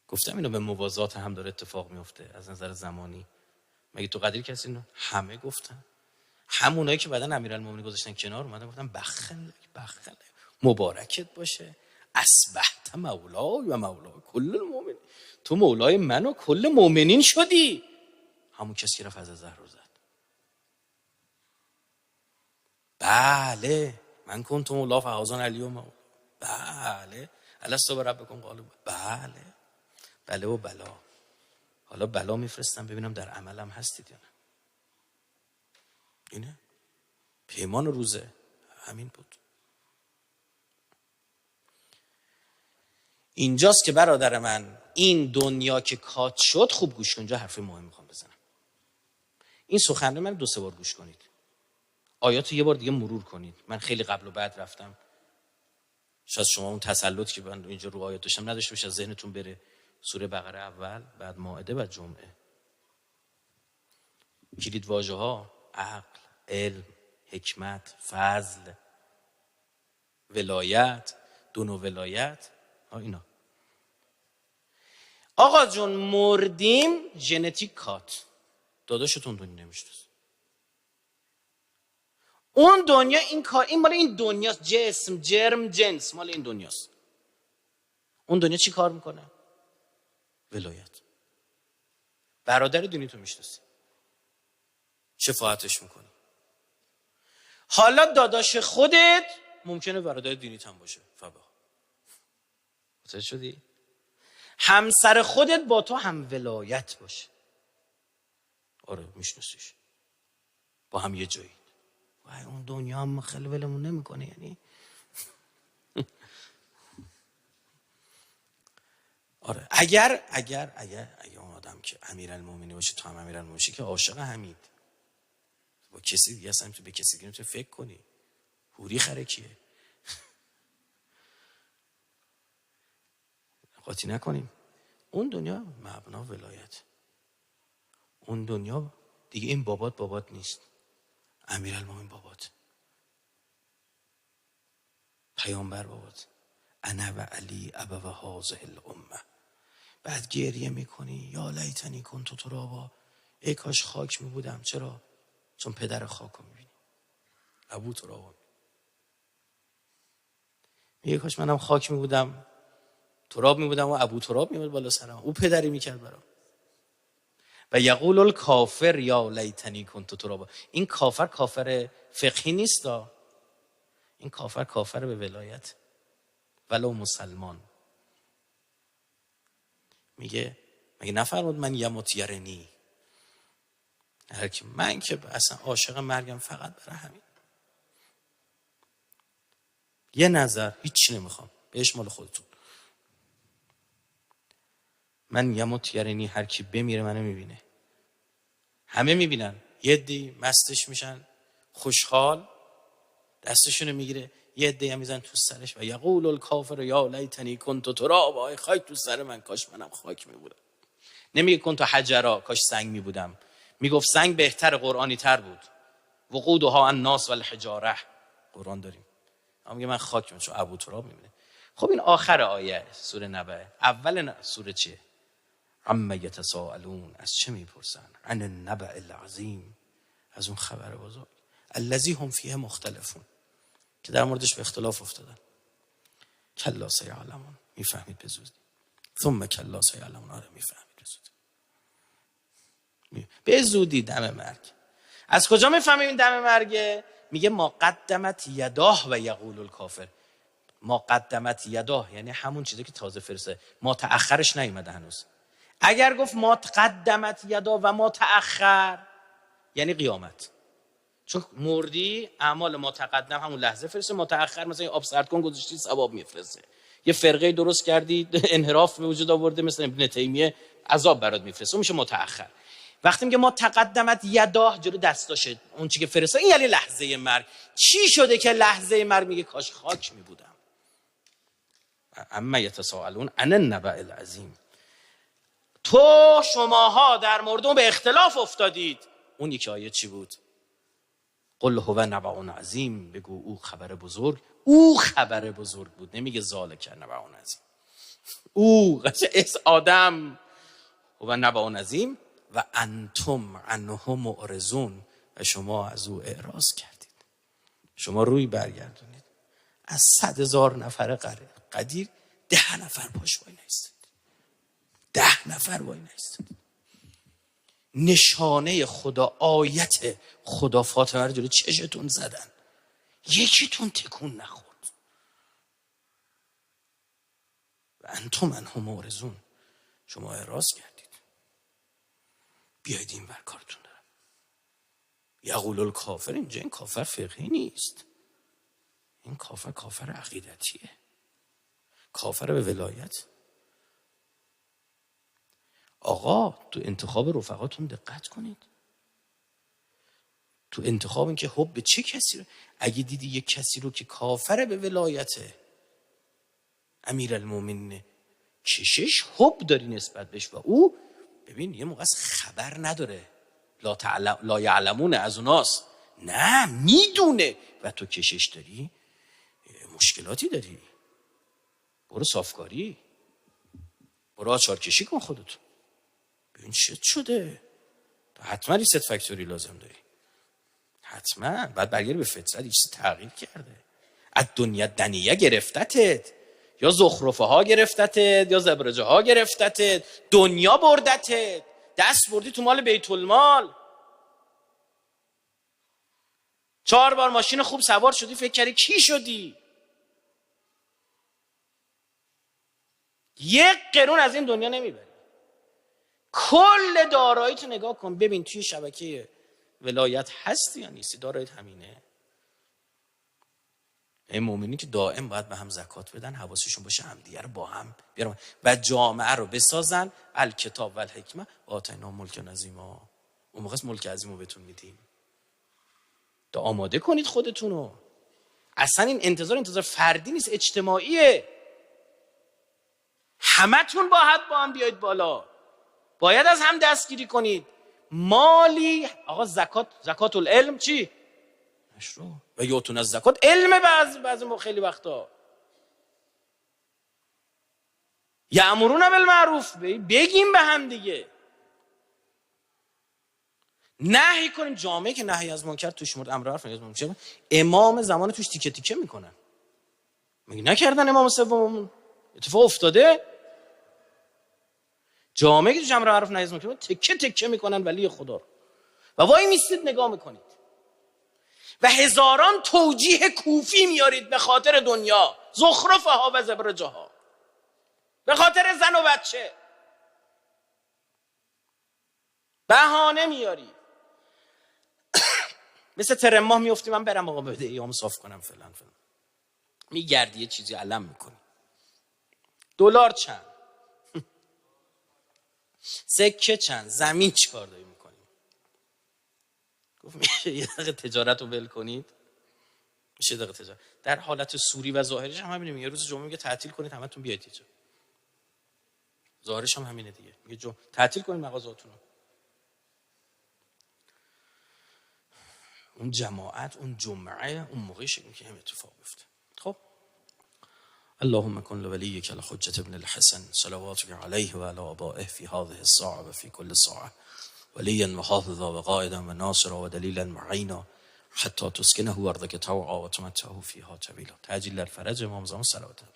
گفتم اینو به موازات هم داره اتفاق میفته از نظر زمانی. مگه تو قدیر کسی اینو؟ همه گفتن. همونایی که بعدن امیرالمومنین گذاشتن کنار اومدن گفتن بخلک مبارکت باشه، اصبحت مولای و مولای کل المؤمنین، تو مولای من و کل مؤمنین شدی. همون کسی که رفت از زهر زد. بله من کنت مولا فهازان علی و مولا. بله الست بربکم قالوا. بله و بلا. حالا بلا میفرستم ببینم در عملم هستید یا نه. اینه پیمان روزه همین بود. اینجاست که برادر من این دنیا که کات شد، خوب گوش کن، اینجا حرف مهم میخوام بزنم. این سخنرانی من 2-3 بار گوش کنید. آیات یه بار دیگه مرور کنید. من خیلی قبل و بعد رفتم. شاید شما اون تسلط که من اینجا رو آیات داشتم نداشته باشه، از ذهنتون بره. سوره بقره اول، بعد مائده، بعد جمعه. کلید واژه ها عقل، علم، حکمت، فضل، ولایت، دونو ولایت، اینا. آقا جون مردیم ژنتیک کات، داداشتون دنیا نمیشناسه. اون دنیا این مال این دنیاست. جسم، جرم، جنس مال این دنیاست. اون دنیا چی کار میکنه؟ ولایت. برادر دینی تو میشناسی، شفاعتش میکنی. حالا داداش خودت ممکنه برادر دینیت هم باشه. متوجه شدی؟ همسر خودت با تو هم ولایت باشه. آره میشناسیش، با هم یه جایی. وای اون دنیا هم خیلی ولمون نمیکنه. یعنی آره اگر اون آدم که امیرالمومنین باشه، تو هم امیرالمومنین باشی، که عاشق حمید، با کسی دیگه اصلا تو به کسی دیگه تو فکر کنی حوری خرکیه. قاطی نکنیم. اون دنیا مبنا ولایت. اون دنیا دیگه این بابات نیست، امیرالمومنین بابات، پیامبر بابات. انا و علی ابو هذه الامه. بعد گریه میکنی یا لیتنی کنت ترابا، ای کاش خاک میبودم. چرا؟ چون پدر خاکو میبینی، ابو ترابا. میگه کاش منم خاک میبودم، تراب میبودم و ابو تراب میبود بالا سرم، او پدری میکرد برام. و یقول الکافر یا لیتنی کنت ترابا. این کافر فقهی نیست، این کافر به ولایت، ولو مسلمان. مگه نفرمود من یموت یرنی، من که اصلا عاشق مرگم فقط برای همین. یه نظر هیچی نمیخوام، بهش مال خودتون. من یموت یرنی، هر کی بمیره منو میبینه. همه میبینن، یه عده‌ای مستش میشن خوشحال، دستشونو میگیره، یه عده‌ای هم میزنن تو سرش و یقول الکافر یا لیتنی کنت ترابا، خاک تو سر من، کاش منم خاک میبودم. نمیگه کنت حجرا، کاش سنگ میبودم. میگفت سنگ بهتر، قرآنی تر بود. وقودها الناس والحجاره، قرآن داریم. اما میگه من خاک میبودم، چون ابو تراب میبینه. خب این آخر آیه سوره نبأ. اول سوره چیه؟ عما یتساءلون، از چه میپرسن؟ عن النبأ العظیم، از اون خبر بزرگ. الذی هم فیه مختلفون، که در موردش به اختلاف افتادن. کلا سیعلمون، میفهمید به زودی. ثم کلا سیعلمون، آره میفهمید به زودی. به زودی دم مرگ. از کجا میفهمیم این دم مرگه؟ میگه ما قدمت یداه و یقول الکافر. ما قدمت یداه یعنی همون چیزی که تازه فرسته، ما تأخرش نیومده هنوز. اگر گفت ما قدمت یدا و ما تأخر یعنی قیامت، چون مردی اعمال ما تقدم همون لحظه فرسته، ما تأخر مثلا آب سرد کن گذاشتی ثواب میفرسته. یه فرقه درست کردی انحراف به وجود آورده مثلا ابن تیمیه، عذاب برات میفرسته، میشه متأخر. وقتی میگه ما تقدمت یدا، جلو دستاشه اون چیزی که فرسته، این یعنی لحظه مرگ. چی شده که لحظه مرگ میگه کاش خاک میبودم؟ اما یتساءلون عن النبأ العظیم. تو شماها در مورد به اختلاف افتادید. اون یکی آیه چی بود؟ قل هو نبأ عظیم، بگو او خبر بزرگ. او خبر بزرگ بود، نمیگه ذالک نبأ عظیم. او آدم هو نبأ عظیم و انتم عنه معرضون، و شما از او اعراض کردید. شما روی برگردونید. از 100,000 نفر قدیر 10 نفر پاش وای نایستید. 10 نفر وای نایستید. نشانه خدا، آیت خدا فاطمه رو جلوی چشتون زدن، یکیتون تکون نخورد. و انتم عنه معرضون، شما اعراض کردید. بیایید این ور کارتون دارم. یقول الکافر، اینجا این کافر فقهی نیست، این کافر عقیدتیه، کافر به ولایت. آقا تو انتخاب رفقاتون دقت کنید. تو انتخاب این که حب به چه کسی رو، اگه دیدی یک کسی رو که کافر به ولایته، امیرالمومنین، کشش حب داری نسبت بهش، و او ببین یه موقع از خبر نداره، لا یعلمون از اوناست، نه میدونه، و تو کشش داری، مشکلاتی داری. برو صافکاری، برو آچار کشی کن خودتو. ببین چه شده. تو حتما ریست فکتوری لازم داری، حتما بعد برگردی به فطرت. چیزی تغییر کرده. از دنیا دنیه گرفتتت، یا زخرفه ها گرفتتت، یا زبرجه ها گرفتتت، دنیا بردتت، دست بردی تو مال بیت المال. 4 بار ماشین خوب سوار شدی، فکر کردی کی شدی. 1 قرون از این دنیا نمیبری. کل داراییتو نگاه کن، ببین توی شبکه ولایت هستی یا نیستی. داراییت همینه. این مؤمنین که دائم باید به هم زکات بدن، حواسشون باشه همدیگه رو با هم بیارن و جامعه رو بسازن. الکتاب و الحکمه و آتینا ملک عظیما. اون موقع ملک عظیمو بهتون میدیم. تا آماده کنید خودتونو. اصلا این انتظار فردی نیست، اجتماعیه. همتون باید با هم بیاید بالا. باید از هم دستگیری کنید. مالی آقا زکات العلم چی؟ مشروع. و یوتون از زکات علم. بعضی خیلی وقتا یأمرون بالمعروف، بگیم به هم دیگه، نهی کنیم. جامعه که نهی از منکر توش مورد امر معروف نهی از منکر، امام زمان توش تیکه تیکه میکنن. میگه نکردن امام سوممون، اتفاق افتاده. جامعه که توش امر معروف نهی از منکر تیکه تیکه میکنن ولی خدا رو، و وای میستید نگاه میکنید و هزاران توجیه کوفی میارید به خاطر دنیا، زخرفها و زبرجها، به خاطر زن و بچه بهانه میاری. مثل ترم ماه میفتی، من برم آقا بده ایام صاف کنم فلان میگردی یه چیزی علم میکنی. دلار چند؟ سکه چند؟ زمین چیکار داری میکنی؟ گفت میشه یه دقیقه تجارت رو ول کنید. میشه دقیقه تجارت در حالت سوری و ظاهرش هم همینه. یه روز جمعه میگه تعطیل کنید همتون بیاید اینجا. ظاهرش هم همینه دیگه، میگه تعطیل کنید مغازه‌هاتون رو. اون جماعت، اون جمعه، اون موقعی شکل که هم اتفاق بیفته. خب اللهم کن لولیک الحجة ابن الحسن صلواتك علیه و علی آبائه فی هذه الساعة و فی کل ساعة ولیا و حافظا و قائدا و ناصرا و دلیلا معینا حتی تسکنه ارضک طوعا و تمتعه فیها طویلا. تعجیل الفرج امام زمان صلوات الله.